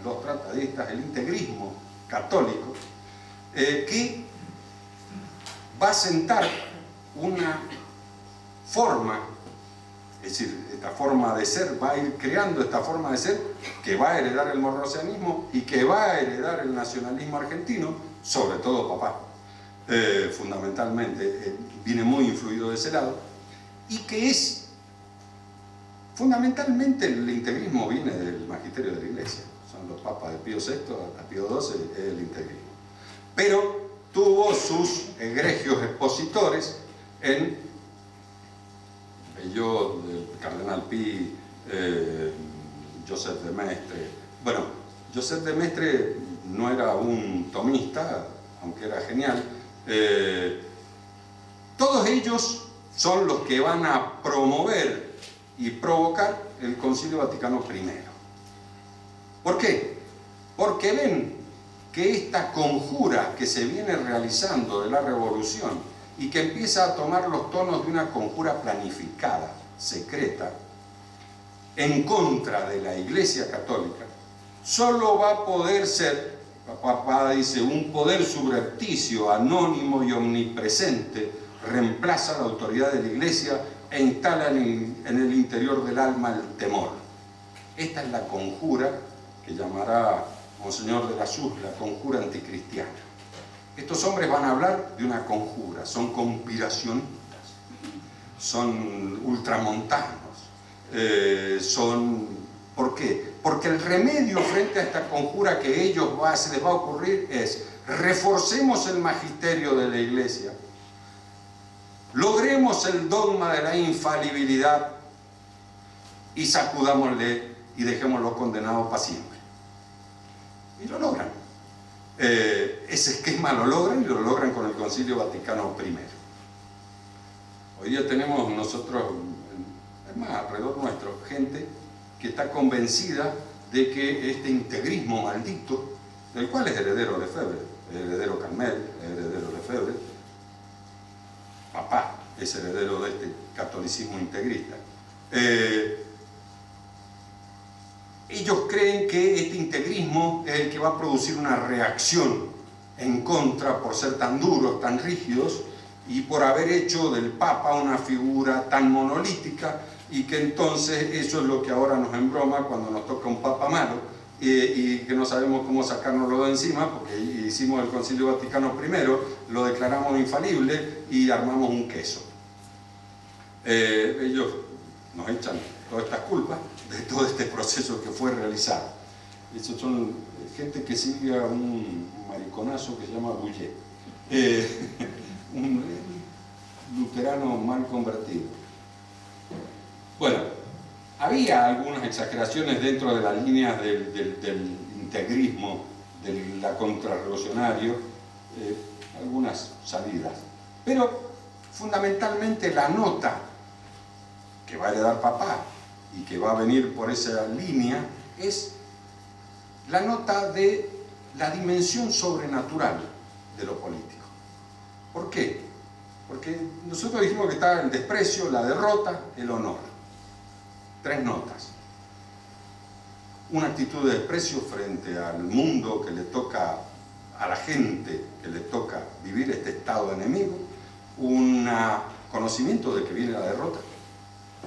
los tratadistas, el integrismo católico, que va a sentar una forma, es decir, esta forma de ser, va a ir creando esta forma de ser que va a heredar el morrosianismo y que va a heredar el nacionalismo argentino, sobre todo papá, fundamentalmente, viene muy influido de ese lado, y que es, fundamentalmente el integrismo viene del magisterio de la Iglesia, son los papas de Pío VI hasta Pío XII, es el integrismo. Pero tuvo sus egregios expositores en yo, el cardenal Pi, Joseph de Maistre. Bueno, Joseph de Maistre no era un tomista, aunque era genial. Todos ellos son los que van a promover y provocar el Concilio Vaticano I. ¿Por qué? Porque ven que esta conjura que se viene realizando de la revolución y que empieza a tomar los tonos de una conjura planificada, secreta, en contra de la Iglesia Católica, solo va a poder ser, papá dice, un poder subrepticio, anónimo y omnipresente, reemplaza la autoridad de la Iglesia e instala en el interior del alma el temor. Esta es la conjura que llamará Monseñor de la Sus la conjura anticristiana. Estos hombres van a hablar de una conjura, son conspiracionistas, son ultramontanos, ¿por qué? Porque el remedio frente a esta conjura que se les va a ocurrir es: reforcemos el magisterio de la Iglesia, logremos el dogma de la infalibilidad y sacudámosle y dejémoslo condenado para siempre. Y lo logran. Ese esquema lo logran y lo logran con el Concilio Vaticano I. Hoy día tenemos nosotros, es más, alrededor nuestro, gente que está convencida de que este integrismo maldito, del cual es heredero Lefebvre, heredero Calmet, heredero Lefebvre, papá es heredero de este catolicismo integrista. Ellos creen que este integrismo es el que va a producir una reacción en contra por ser tan duros, tan rígidos, y por haber hecho del Papa una figura tan monolítica, y que entonces eso es lo que ahora nos embroma cuando nos toca un Papa malo, y que no sabemos cómo sacárnoslo de encima, porque hicimos el Concilio Vaticano I, lo declaramos infalible y armamos un queso. Ellos nos echan todas estas culpas de todo este proceso que fue realizado. Esos son gente que sigue a un mariconazo que se llama Bouillet, un luterano mal convertido. Bueno, había algunas exageraciones dentro de las líneas del integrismo, de la contrarrevolucionario, algunas salidas, pero fundamentalmente la nota que va a heredar papá y que va a venir por esa línea es la nota de la dimensión sobrenatural de lo político. ¿Por qué? Porque nosotros dijimos que está el desprecio, la derrota, el honor. 3 notas. Una actitud de desprecio frente al mundo que le toca, a la gente que le toca vivir este estado enemigo, un conocimiento de que viene la derrota,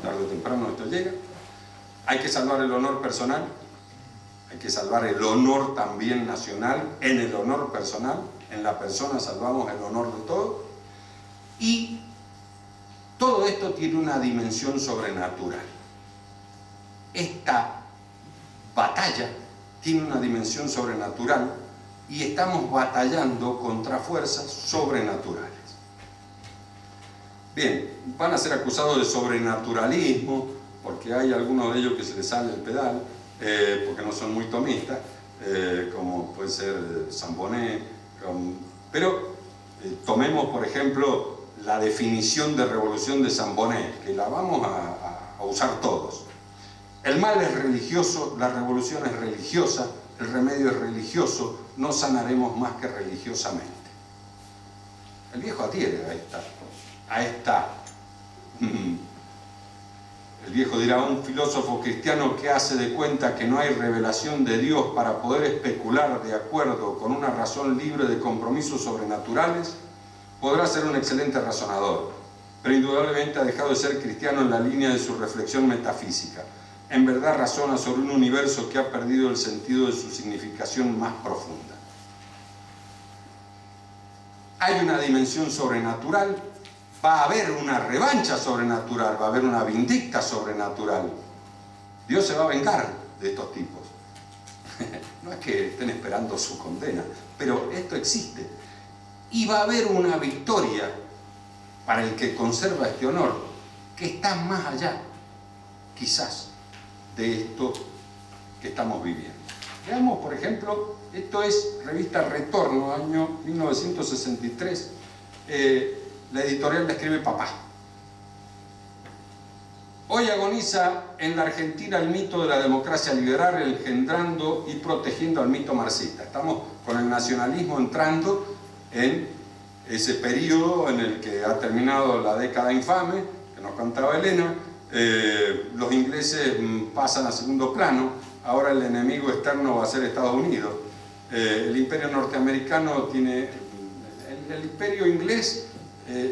tarde o temprano esto llega. Hay que salvar el honor personal, hay que salvar el honor también nacional, en el honor personal, en la persona salvamos el honor de todo, y todo esto tiene una dimensión sobrenatural. Esta batalla tiene una dimensión sobrenatural y estamos batallando contra fuerzas sobrenaturales. Bien, van a ser acusados de sobrenaturalismo porque hay algunos de ellos que se les sale el pedal, porque no son muy tomistas, como puede ser Sambonet, pero tomemos por ejemplo la definición de revolución de Sambonet, que la vamos a usar todos. El mal es religioso, la revolución es religiosa, el remedio es religioso, no sanaremos más que religiosamente. El viejo adhiere a esta el viejo dirá, un filósofo cristiano que hace de cuenta que no hay revelación de Dios para poder especular de acuerdo con una razón libre de compromisos sobrenaturales, podrá ser un excelente razonador, pero indudablemente ha dejado de ser cristiano en la línea de su reflexión metafísica. En verdad razona sobre un universo que ha perdido el sentido de su significación más profunda. Hay una dimensión sobrenatural, va a haber una revancha sobrenatural, va a haber una vindicta sobrenatural. Dios se va a vengar de estos tipos. No es que estén esperando su condena, pero esto existe. Y va a haber una victoria para el que conserva este honor, que está más allá, quizás, de esto que estamos viviendo. Veamos, por ejemplo, esto es revista Retorno, año 1963. La editorial la escribe papá. Hoy agoniza en la Argentina el mito de la democracia liberal, engendrando y protegiendo al mito marxista. Estamos con el nacionalismo entrando en ese periodo en el que ha terminado la década infame, que nos contaba Elena. Los ingleses pasan a segundo plano, ahora el enemigo externo va a ser Estados Unidos. El imperio norteamericano tiene... El imperio inglés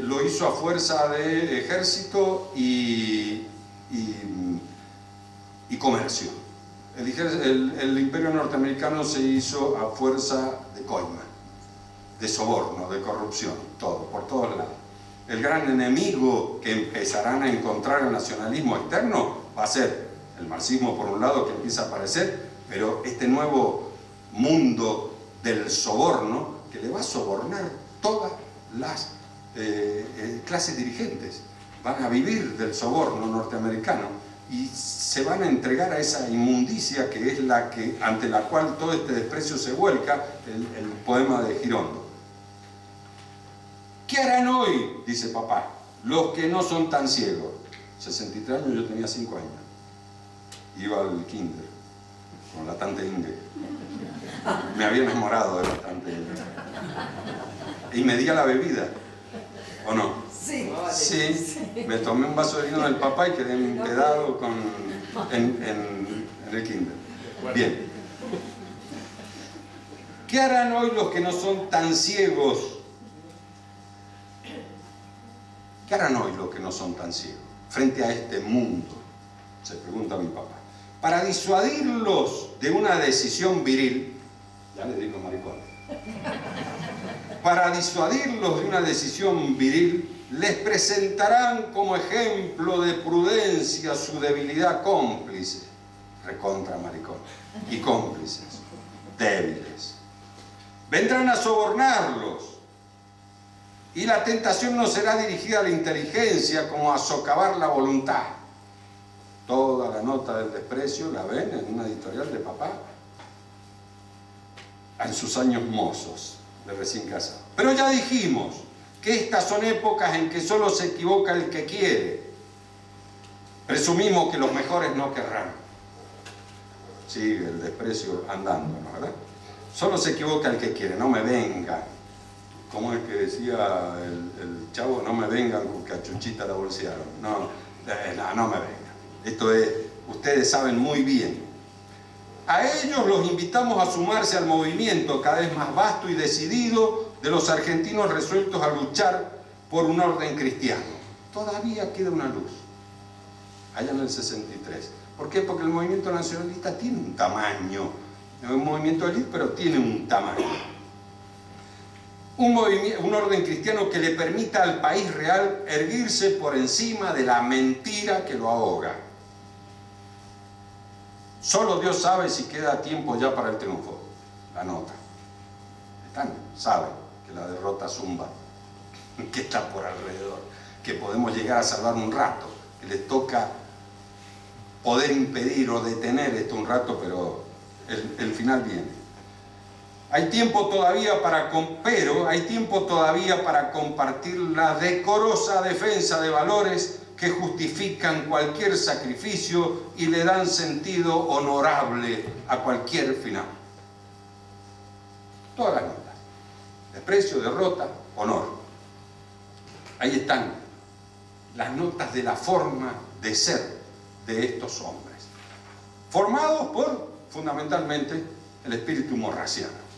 lo hizo a fuerza de ejército y comercio. El imperio norteamericano se hizo a fuerza de coima, de soborno, de corrupción, todo, por todos lados. El gran enemigo que empezarán a encontrar el nacionalismo externo va a ser el marxismo por un lado, que empieza a aparecer, pero este nuevo mundo del soborno que le va a sobornar todas las clases dirigentes. Van a vivir del soborno norteamericano y se van a entregar a esa inmundicia que es la que, ante la cual todo este desprecio se vuelca, el poema de Girondo. ¿Qué harán hoy? Dice papá, los que no son tan ciegos. 63 años, yo tenía 5 años. Iba al kinder con la tante Inge. Me había enamorado de la tante Inge. Y medía la bebida, ¿o no? Sí. Sí, me tomé un vaso de vino del papá y quedé empedado en el kinder. Bien. ¿Qué harán hoy los que no son tan ciegos? ¿Qué harán hoy los que no son tan ciegos frente a este mundo? Se pregunta mi papá. Para disuadirlos de una decisión viril, ya le digo maricón, para disuadirlos de una decisión viril, les presentarán como ejemplo de prudencia su debilidad cómplice, recontra maricón, y cómplices, débiles. Vendrán a sobornarlos, y la tentación no será dirigida a la inteligencia como a socavar la voluntad. Toda la nota del desprecio la ven en una editorial de papá, en sus años mozos de recién casado. Pero ya dijimos que estas son épocas en que solo se equivoca el que quiere. Presumimos que los mejores no querrán. Sigue el desprecio andando, ¿no? ¿Verdad? Solo se equivoca el que quiere, no me vengan. ¿Cómo es que decía el chavo? No me vengan con que a Chuchita la bolsearon. No me vengan. Esto es, ustedes saben muy bien. A ellos los invitamos a sumarse al movimiento cada vez más vasto y decidido de los argentinos resueltos a luchar por un orden cristiano. Todavía queda una luz, allá en el 63. ¿Por qué? Porque el movimiento nacionalista tiene un tamaño. Es un movimiento elite, pero tiene un tamaño. Un orden cristiano que le permita al país real erguirse por encima de la mentira que lo ahoga. Solo Dios sabe si queda tiempo ya para el triunfo. La nota. Saben que la derrota zumba, que está por alrededor, que podemos llegar a salvar un rato, que les toca poder impedir o detener esto un rato, pero el final viene. Hay tiempo todavía para compartir la decorosa defensa de valores que justifican cualquier sacrificio y le dan sentido honorable a cualquier final. Todas las notas. Desprecio, derrota, honor. Ahí están las notas de la forma de ser de estos hombres. Formados por, fundamentalmente, el espíritu morrasiano.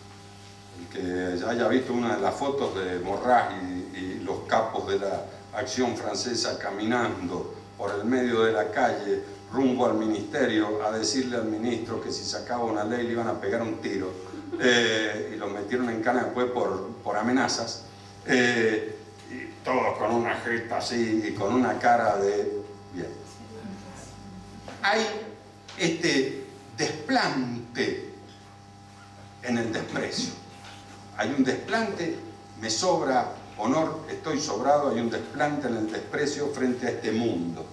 El que ya haya visto una de las fotos de Morraz y los capos de la acción francesa caminando por el medio de la calle rumbo al ministerio a decirle al ministro que si sacaba una ley le iban a pegar un tiro, y lo metieron en cana después por amenazas, y todos con una jeta así y con una cara de... Bien. Hay este desplante en el desprecio. Hay un desplante, me sobra honor, estoy sobrado, hay un desplante en el desprecio frente a este mundo.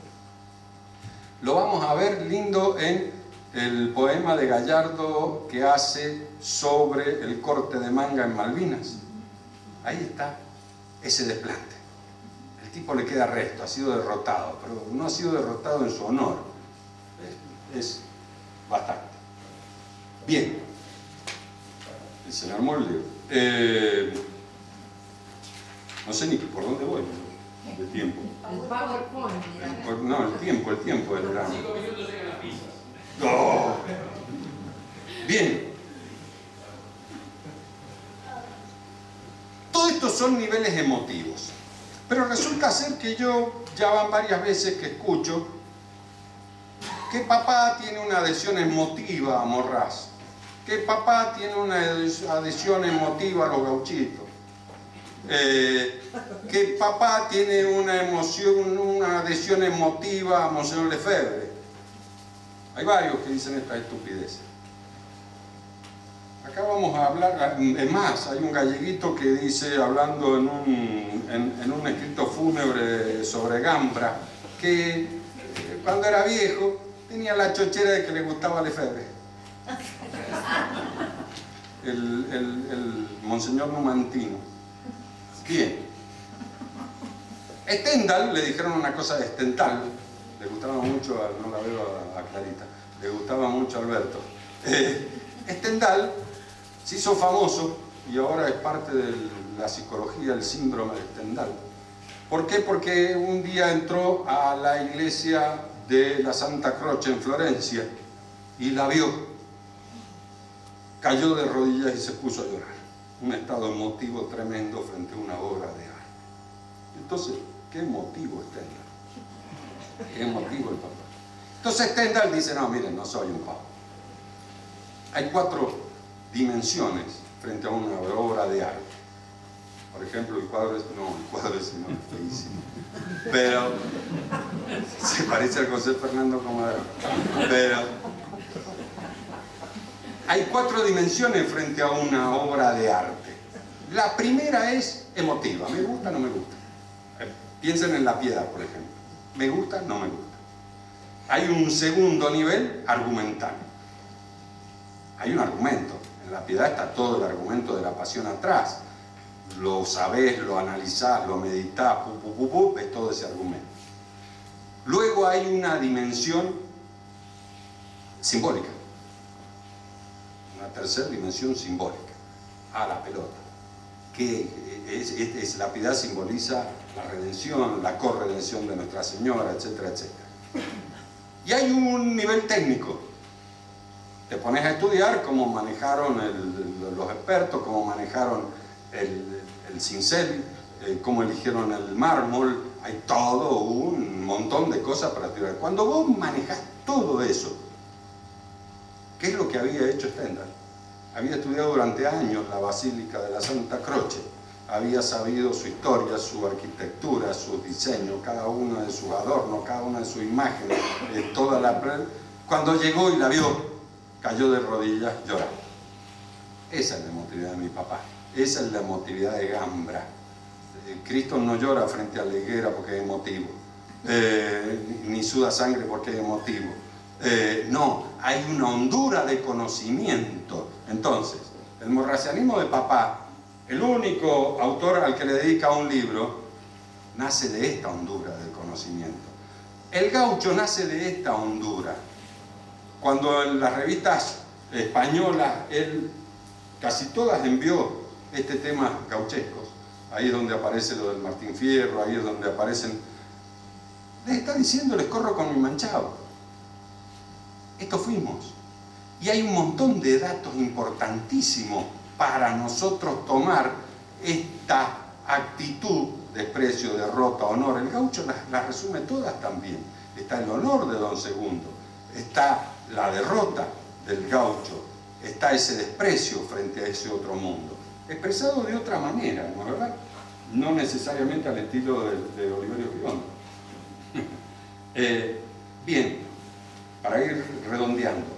Lo vamos a ver lindo en el poema de Gallardo que hace sobre el corte de manga en Malvinas. Ahí está ese desplante. El tipo le queda resto, ha sido derrotado, pero no ha sido derrotado en su honor. Es bastante. Bien. Se me armó el lío. No sé ni por dónde voy de tiempo. El PowerPoint. No, el tiempo del drama. 5 minutos llegan las pizzas. ¡No! Bien. Todo esto son niveles emotivos. Pero resulta ser que yo ya van varias veces que escucho que papá tiene una adhesión emotiva a Morraz, que papá tiene una adhesión emotiva a los gauchitos, que papá tiene una adhesión emotiva a Monseñor Lefebvre. Hay varios que dicen esta estupidez. Acá vamos a hablar, es más, hay un galleguito que dice, hablando en un escrito fúnebre sobre Gambra, que cuando era viejo tenía la chochera de que le gustaba Lefebvre. El Monseñor Numantino. Bien. Stendhal, le dijeron una cosa de Stendhal, le gustaba mucho, no la veo a Clarita, le gustaba mucho a Alberto. Stendhal se hizo famoso, y ahora es parte de la psicología, el síndrome de Stendhal, ¿Por qué? Porque un día entró a la iglesia de la Santa Croce en Florencia y la vio. Cayó de rodillas y se puso a llorar. Un estado emotivo tremendo frente a una obra de arte. Entonces, ¿qué emotivo Stendhal? ¿Qué emotivo el papá? Entonces Stendhal dice, no, miren, no soy un pavo. Hay 4 dimensiones frente a una obra de arte. Por ejemplo, el cuadro es feísimo. Pero se parece al José Fernando Comadrón. Pero hay 4 dimensiones frente a una obra de arte. La primera es emotiva. ¿Me gusta o no me gusta? Piensen en La Piedad, por ejemplo. ¿Me gusta o no me gusta? Hay un segundo nivel argumental. Hay un argumento. En La Piedad está todo el argumento de la pasión atrás. Lo sabés, lo analizás, lo meditas, ves todo ese argumento. Luego hay una dimensión simbólica. Una tercera dimensión simbólica. La pelota. Que la piedad simboliza la redención, la corredención de Nuestra Señora, etcétera, etcétera. Y hay un nivel técnico. Te pones a estudiar cómo manejaron los expertos, cómo manejaron el cincel, cómo eligieron el mármol. Hay todo un montón de cosas para estudiar. Cuando vos manejás todo eso, ¿qué es lo que había hecho Stendhal? Había estudiado durante años la Basílica de la Santa Croce, había sabido su historia, su arquitectura, sus diseños, cada uno de sus adornos, cada una de sus imágenes, toda la... Cuando llegó y la vio, cayó de rodillas llorando. Esa es la emotividad de mi papá, esa es la emotividad de Gambra. Cristo no llora frente a la higuera porque es emotivo, ni suda sangre porque es emotivo. No, hay una hondura de conocimiento. Entonces, el morracianismo de papá, el único autor al que le dedica un libro, nace de esta hondura del conocimiento. El gaucho nace de esta hondura. Cuando en las revistas españolas, él casi todas envió este tema gauchescos, ahí es donde aparece lo del Martín Fierro, ahí es donde aparecen, les está diciendo, les corro con mi manchado. Esto fuimos. Y hay un montón de datos importantísimos para nosotros tomar esta actitud, desprecio, derrota, honor. El gaucho las resume todas también. Está el honor de Don Segundo, está la derrota del gaucho, está ese desprecio frente a ese otro mundo, expresado de otra manera, ¿no es verdad? No necesariamente al estilo de Oliverio Girondo. Bien, para ir redondeando.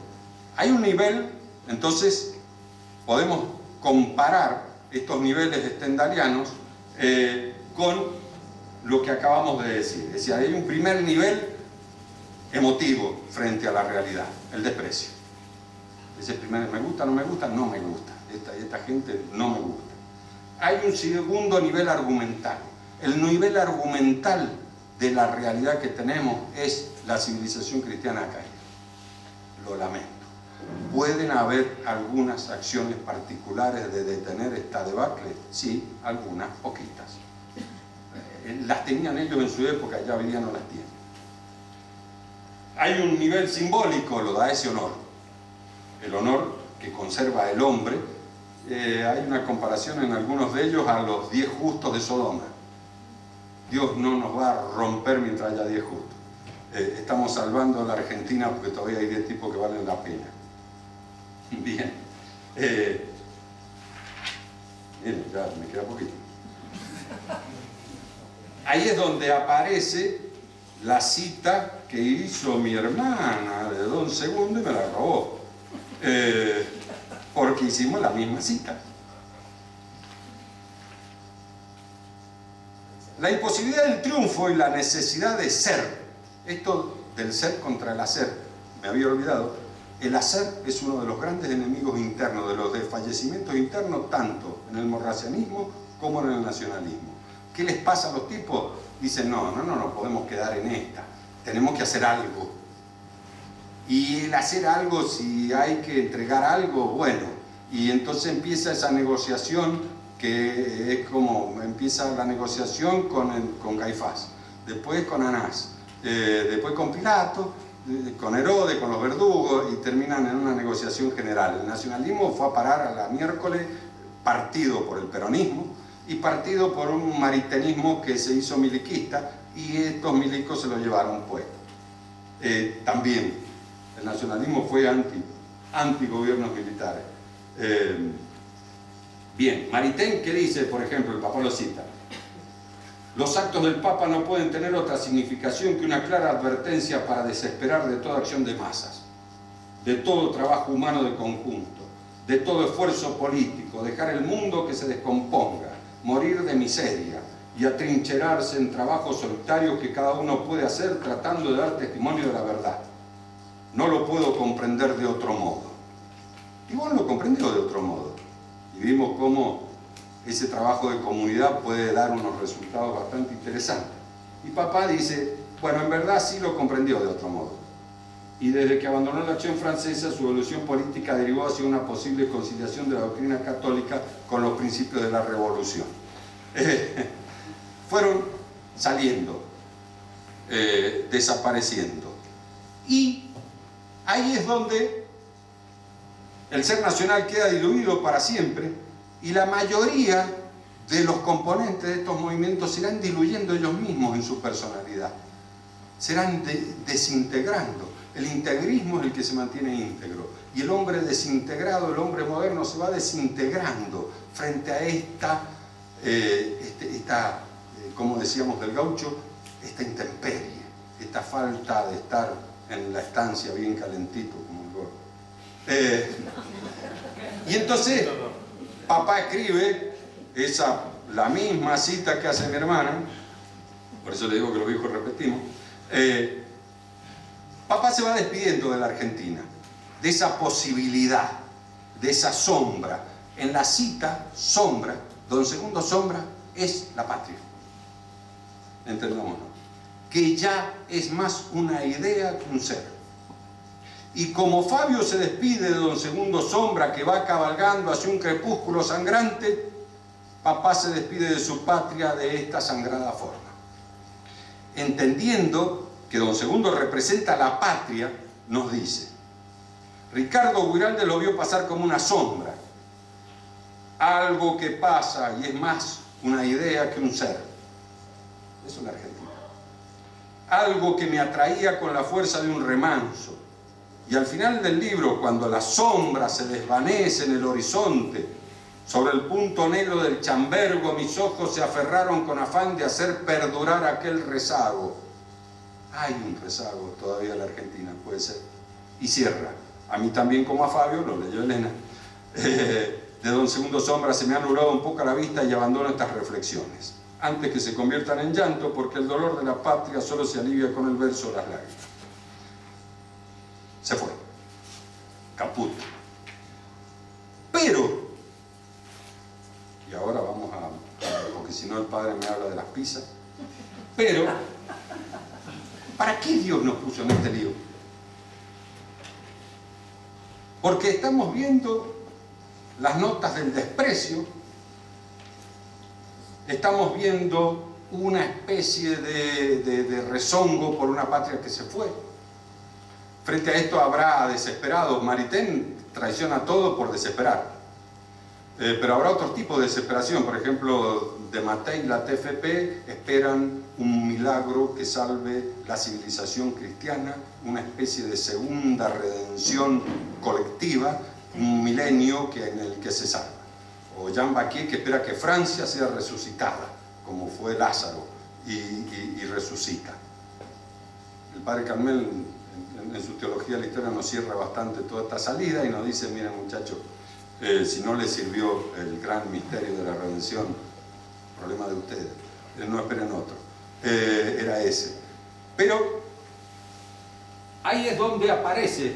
Hay un nivel, entonces podemos comparar estos niveles stendhalianos con lo que acabamos de decir. Es decir, hay un primer nivel emotivo frente a la realidad, el desprecio. Ese primer, ¿me gusta, no me gusta? No me gusta. Esta gente no me gusta. Hay un segundo nivel argumental. El nivel argumental de la realidad que tenemos es la civilización cristiana caída. Lo lamento. ¿Pueden haber algunas acciones particulares de detener esta debacle? Sí, algunas, poquitas. Las tenían ellos en su época, ya hoy día no las tienen. Hay un nivel simbólico, lo da ese honor. El honor que conserva el hombre. Hay una comparación en algunos de ellos a los 10 justos de Sodoma. Dios no nos va a romper mientras haya 10 justos. Estamos salvando a la Argentina porque todavía hay 10 tipos que valen la pena. Bien. Miren, ya me queda poquito. Ahí es donde aparece la cita que hizo mi hermana de Don Segundo y me la robó. Porque hicimos la misma cita. La imposibilidad del triunfo y la necesidad de ser. Esto del ser contra el hacer, me había olvidado. El hacer es uno de los grandes enemigos internos, de los desfallecimientos internos, tanto en el morracianismo como en el nacionalismo. ¿Qué les pasa a los tipos? Dicen, no podemos quedar en esta, tenemos que hacer algo. Y el hacer algo, si hay que entregar algo, bueno, y entonces empieza esa negociación que es como empieza la negociación con Caifás, después con Anás, después con Pilato, con Herodes, con los verdugos, y terminan en una negociación general. El nacionalismo fue a parar a la miércoles, partido por el peronismo y partido por un maritenismo que se hizo miliquista, y estos milicos se lo llevaron puesto. También el nacionalismo fue anti-gobiernos militares. Bien, Maritain, ¿qué dice? Por ejemplo, el Papa lo cita: los actos del Papa no pueden tener otra significación que una clara advertencia para desesperar de toda acción de masas, de todo trabajo humano de conjunto, de todo esfuerzo político, dejar el mundo que se descomponga, morir de miseria y atrincherarse en trabajos solitarios que cada uno puede hacer tratando de dar testimonio de la verdad. No lo puedo comprender de otro modo. Y bueno, lo comprendió de otro modo. Y vimos cómo ese trabajo de comunidad puede dar unos resultados bastante interesantes. Y Papá dice, bueno, en verdad sí lo comprendió de otro modo. Y desde que abandonó la acción francesa, su evolución política derivó hacia una posible conciliación de la doctrina católica con los principios de la revolución. Fueron saliendo, desapareciendo. Y ahí es donde el ser nacional queda diluido para siempre, y la mayoría de los componentes de estos movimientos se irán diluyendo ellos mismos en su personalidad, se irán desintegrando. El integrismo es el que se mantiene íntegro, y el hombre desintegrado, el hombre moderno, se va desintegrando frente a esta como decíamos del gaucho, esta intemperie, esta falta de estar en la estancia bien calentito como el gordo. Y entonces Papá escribe la misma cita que hace mi hermana, por eso le digo que los viejos repetimos. Papá se va despidiendo de la Argentina, de esa posibilidad, de esa sombra. En la cita sombra, don Segundo Sombra es la patria, entendámonos, que ya es más una idea que un ser. Y como Fabio se despide de don Segundo Sombra, que va cabalgando hacia un crepúsculo sangrante, Papá se despide de su patria de esta sangrada forma, entendiendo que don Segundo representa la patria. Nos dice: Ricardo Guiraldes lo vio pasar como una sombra, algo que pasa y es más una idea que un ser. Es una Argentina, algo que me atraía con la fuerza de un remanso. Y al final del libro, cuando la sombra se desvanece en el horizonte, sobre el punto negro del chambergo, mis ojos se aferraron con afán de hacer perdurar aquel rezago. Hay un rezago todavía en la Argentina, puede ser. Y cierra: a mí también, como a Fabio, lo leyó Elena, de don Segundo Sombra se me ha nublado un poco la vista y abandono estas reflexiones, antes que se conviertan en llanto, porque el dolor de la patria solo se alivia con el verso de las lágrimas. Se fue, caput. Pero, y ahora vamos porque si no el padre me habla de las pizzas, pero, ¿para qué Dios nos puso en este lío? Porque estamos viendo las notas del desprecio, estamos viendo una especie de rezongo por una patria que se fue. Frente a esto habrá desesperados. Maritain traiciona todo por desesperar. Pero habrá otro tipo de desesperación. Por ejemplo, de Mattei, la TFP, esperan un milagro que salve la civilización cristiana, una especie de segunda redención colectiva, un milenio en el que se salva. O Jean Bacquier, que espera que Francia sea resucitada, como fue Lázaro, y resucita. El padre Carmel, en su teología de la historia, nos cierra bastante toda esta salida y nos dice: miren, muchachos, si no les sirvió el gran misterio de la redención, problema de ustedes, no esperen otro. Era ese. Pero ahí es donde aparece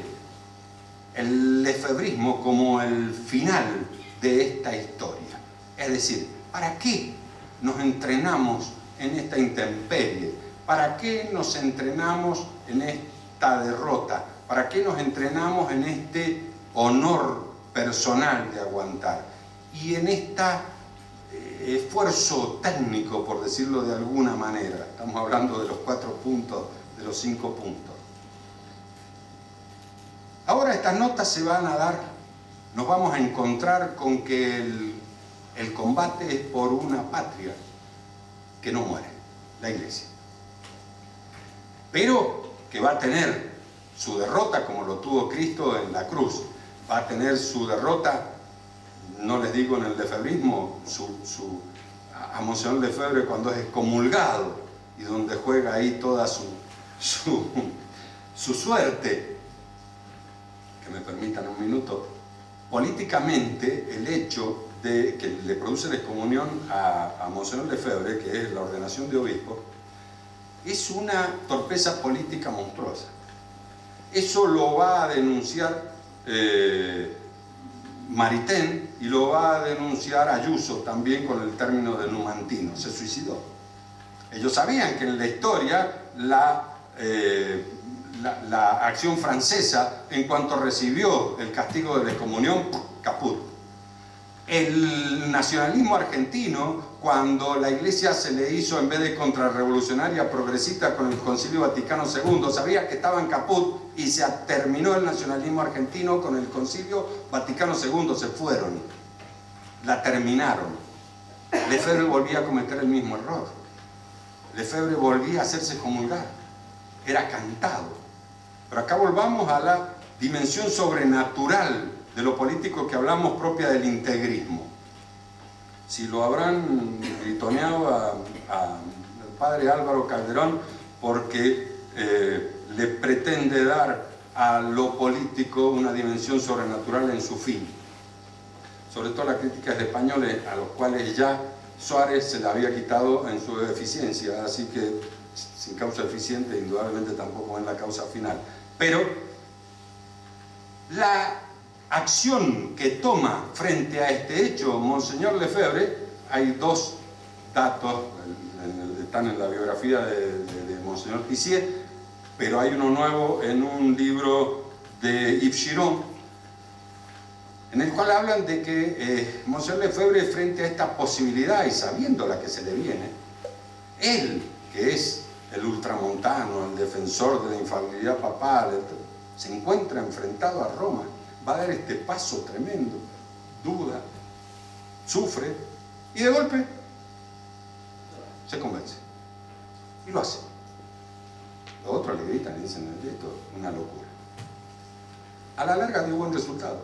el lefebrismo como el final de esta historia. Es decir, ¿para qué nos entrenamos en esta intemperie? ¿Para qué nos entrenamos en esta derrota? ¿Para qué nos entrenamos en este honor personal de aguantar? Y en esta esfuerzo técnico, por decirlo de alguna manera. Estamos hablando de los 4 puntos, de los 5 puntos. Ahora estas notas se van a dar, nos vamos a encontrar con que el combate es por una patria que no muere, la Iglesia. Pero que va a tener su derrota como lo tuvo Cristo en la cruz. Va a tener su derrota, no les digo en el lefebrismo, a Monseñor Lefebvre cuando es excomulgado y donde juega ahí toda su suerte. Que me permitan un minuto. Políticamente, el hecho de que le produce la excomunión a Monseñor Lefebvre, que es la ordenación de obispo, es una torpeza política monstruosa. Eso lo va a denunciar Maritain y lo va a denunciar Ayuso también con el término de numantino. Se suicidó. Ellos sabían que en la historia la acción francesa, en cuanto recibió el castigo de la excomunión, caput. El nacionalismo argentino, cuando la Iglesia se le hizo, en vez de contrarrevolucionaria progresista con el Concilio Vaticano II, sabía que estaba en caput y se terminó el nacionalismo argentino con el Concilio Vaticano II. Se fueron, la terminaron. Lefebvre volvía a cometer el mismo error. Lefebvre volvía a hacerse comulgar, era cantado. Pero acá volvamos a la dimensión sobrenatural de lo político que hablamos, propia del integrismo. Si lo habrán gritoneado al padre Álvaro Calderón porque le pretende dar a lo político una dimensión sobrenatural en su fin. Sobre todo las críticas de españoles, a los cuales ya Suárez se le había quitado en su eficiencia, así que sin causa eficiente indudablemente tampoco en la causa final. Pero la acción que toma frente a este hecho Monseñor Lefebvre, hay 2 datos, están en la biografía de Monseñor Tissier, pero hay uno nuevo en un libro de Yves Chiron, en el cual hablan de que Monseñor Lefebvre, frente a esta posibilidad y sabiendo la que se le viene, él, que es el ultramontano, el defensor de la infalibilidad papal, se encuentra enfrentado a Roma, va a dar este paso tremendo, duda, sufre y de golpe se convence y lo hace. Los otros le gritan y dicen, esto es una locura. A la larga dio buen resultado,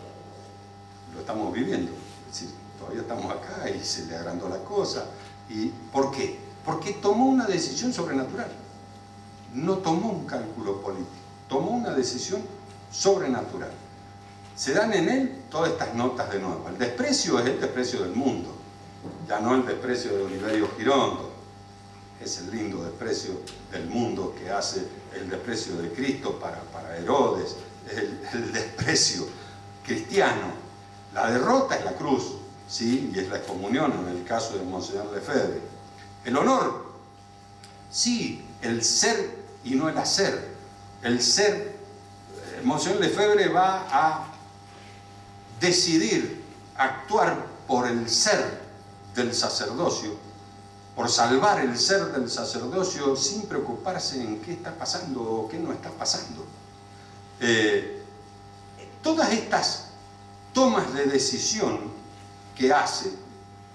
lo estamos viviendo, es decir, todavía estamos acá y se le agrandó la cosa. ¿Y por qué? Porque tomó una decisión sobrenatural, no tomó un cálculo político, tomó una decisión sobrenatural. Se dan en él todas estas notas de nuevo. El desprecio es el desprecio del mundo, ya no el desprecio de Oliverio Girondo, es el lindo desprecio del mundo que hace el desprecio de Cristo para Herodes, es el desprecio cristiano. La derrota es la cruz, ¿sí? Y es la excomunión en el caso de Monseñor Lefebvre. El honor, sí, el ser y no el hacer. El ser, Monseñor Lefebvre va a decidir actuar por el ser del sacerdocio, por salvar el ser del sacerdocio sin preocuparse en qué está pasando o qué no está pasando. Todas estas tomas de decisión que hace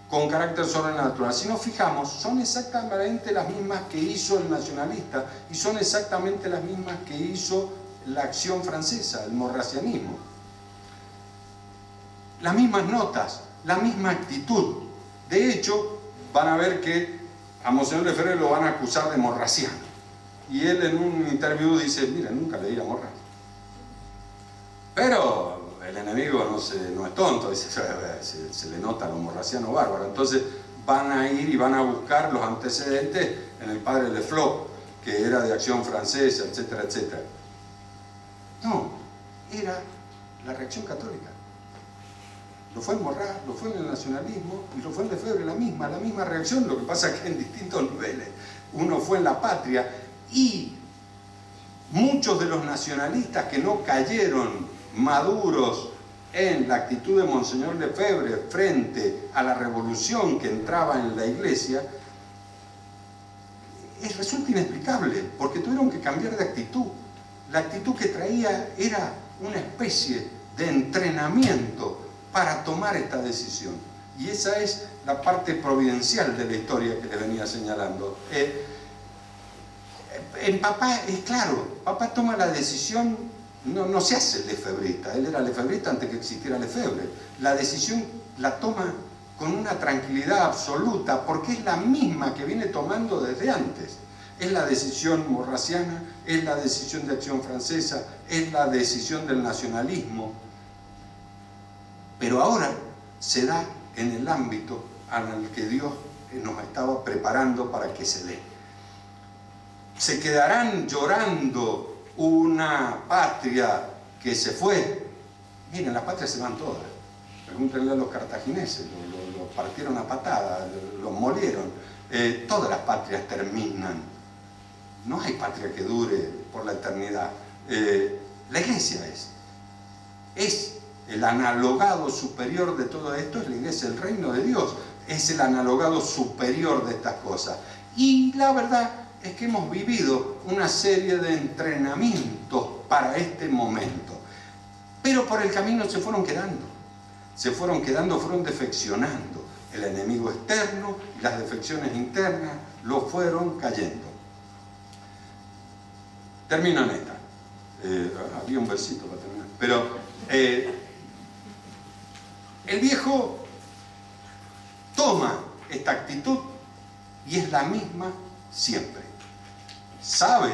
con carácter sobrenatural, si nos fijamos, son exactamente las mismas que hizo el nacionalista y son exactamente las mismas que hizo la acción francesa, el morracianismo. Las mismas notas, la misma actitud. De hecho, van a ver que a Monseñor Lefebvre lo van a acusar de morraciano. Y él en un interview dice, mira, nunca leí a Morras. Pero el enemigo no es tonto, dice, se le nota a los morracianos bárbaros. Entonces van a ir y van a buscar los antecedentes en el padre Le Floch, que era de Acción Francesa, etcétera, etcétera. No, era la reacción católica. Lo fue en Morras, lo fue en el nacionalismo y lo fue en Lefebvre, la misma reacción, lo que pasa es que en distintos niveles. Uno fue en la patria y muchos de los nacionalistas que no cayeron maduros en la actitud de Monseñor Lefebvre frente a la revolución que entraba en la iglesia, resulta inexplicable, porque tuvieron que cambiar de actitud. La actitud que traía era una especie de entrenamiento para tomar esta decisión. Y esa es la parte providencial de la historia que les venía señalando. En papá es claro, papá toma la decisión, no se hace lefebrista, él era lefebrista antes que existiera Lefebvre. La decisión la toma con una tranquilidad absoluta, porque es la misma que viene tomando desde antes. Es la decisión morraciana, es la decisión de Acción Francesa, es la decisión del nacionalismo. Pero ahora se da en el ámbito al que Dios nos estaba preparando para que se dé. ¿Se quedarán llorando una patria que se fue? Miren, las patrias se van todas. Pregúntenle a los cartagineses, los partieron a patadas, los molieron. Todas las patrias terminan. No hay patria que dure por la eternidad. La iglesia es el analogado superior de todo esto, es la iglesia, el reino de Dios. Es el analogado superior de estas cosas. Y la verdad es que hemos vivido una serie de entrenamientos para este momento. Pero por el camino se fueron quedando, fueron defeccionando. El enemigo externo y las defecciones internas lo fueron cayendo. Termino en esta. Había un versito para terminar. Pero el viejo toma esta actitud y es la misma siempre. Sabe,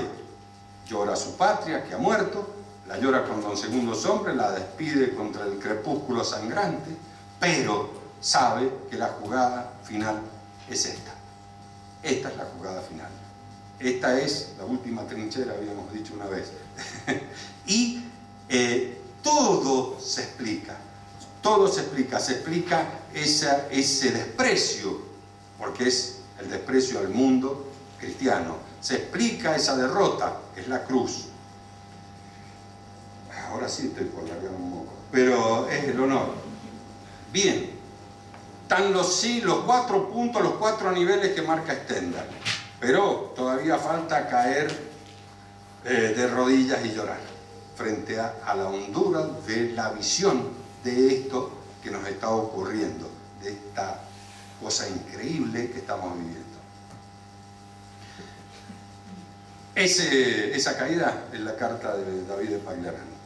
llora a su patria que ha muerto, la llora con don Segundo Sombre, la despide contra el crepúsculo sangrante, pero sabe que la jugada final es esta. Esta es la jugada final. Esta es la última trinchera, habíamos dicho una vez. Y todo se explica. Todo se explica ese desprecio, porque es el desprecio al mundo cristiano. Se explica esa derrota, que es la cruz. Ahora sí estoy por largar un poco, pero es el honor. Bien, están los 4 puntos, los 4 niveles que marca Stendhal, pero todavía falta caer de rodillas y llorar frente a la hondura de la visión de esto que nos está ocurriendo, de esta cosa increíble que estamos viviendo. Esa caída es la carta de David de Pagliarani.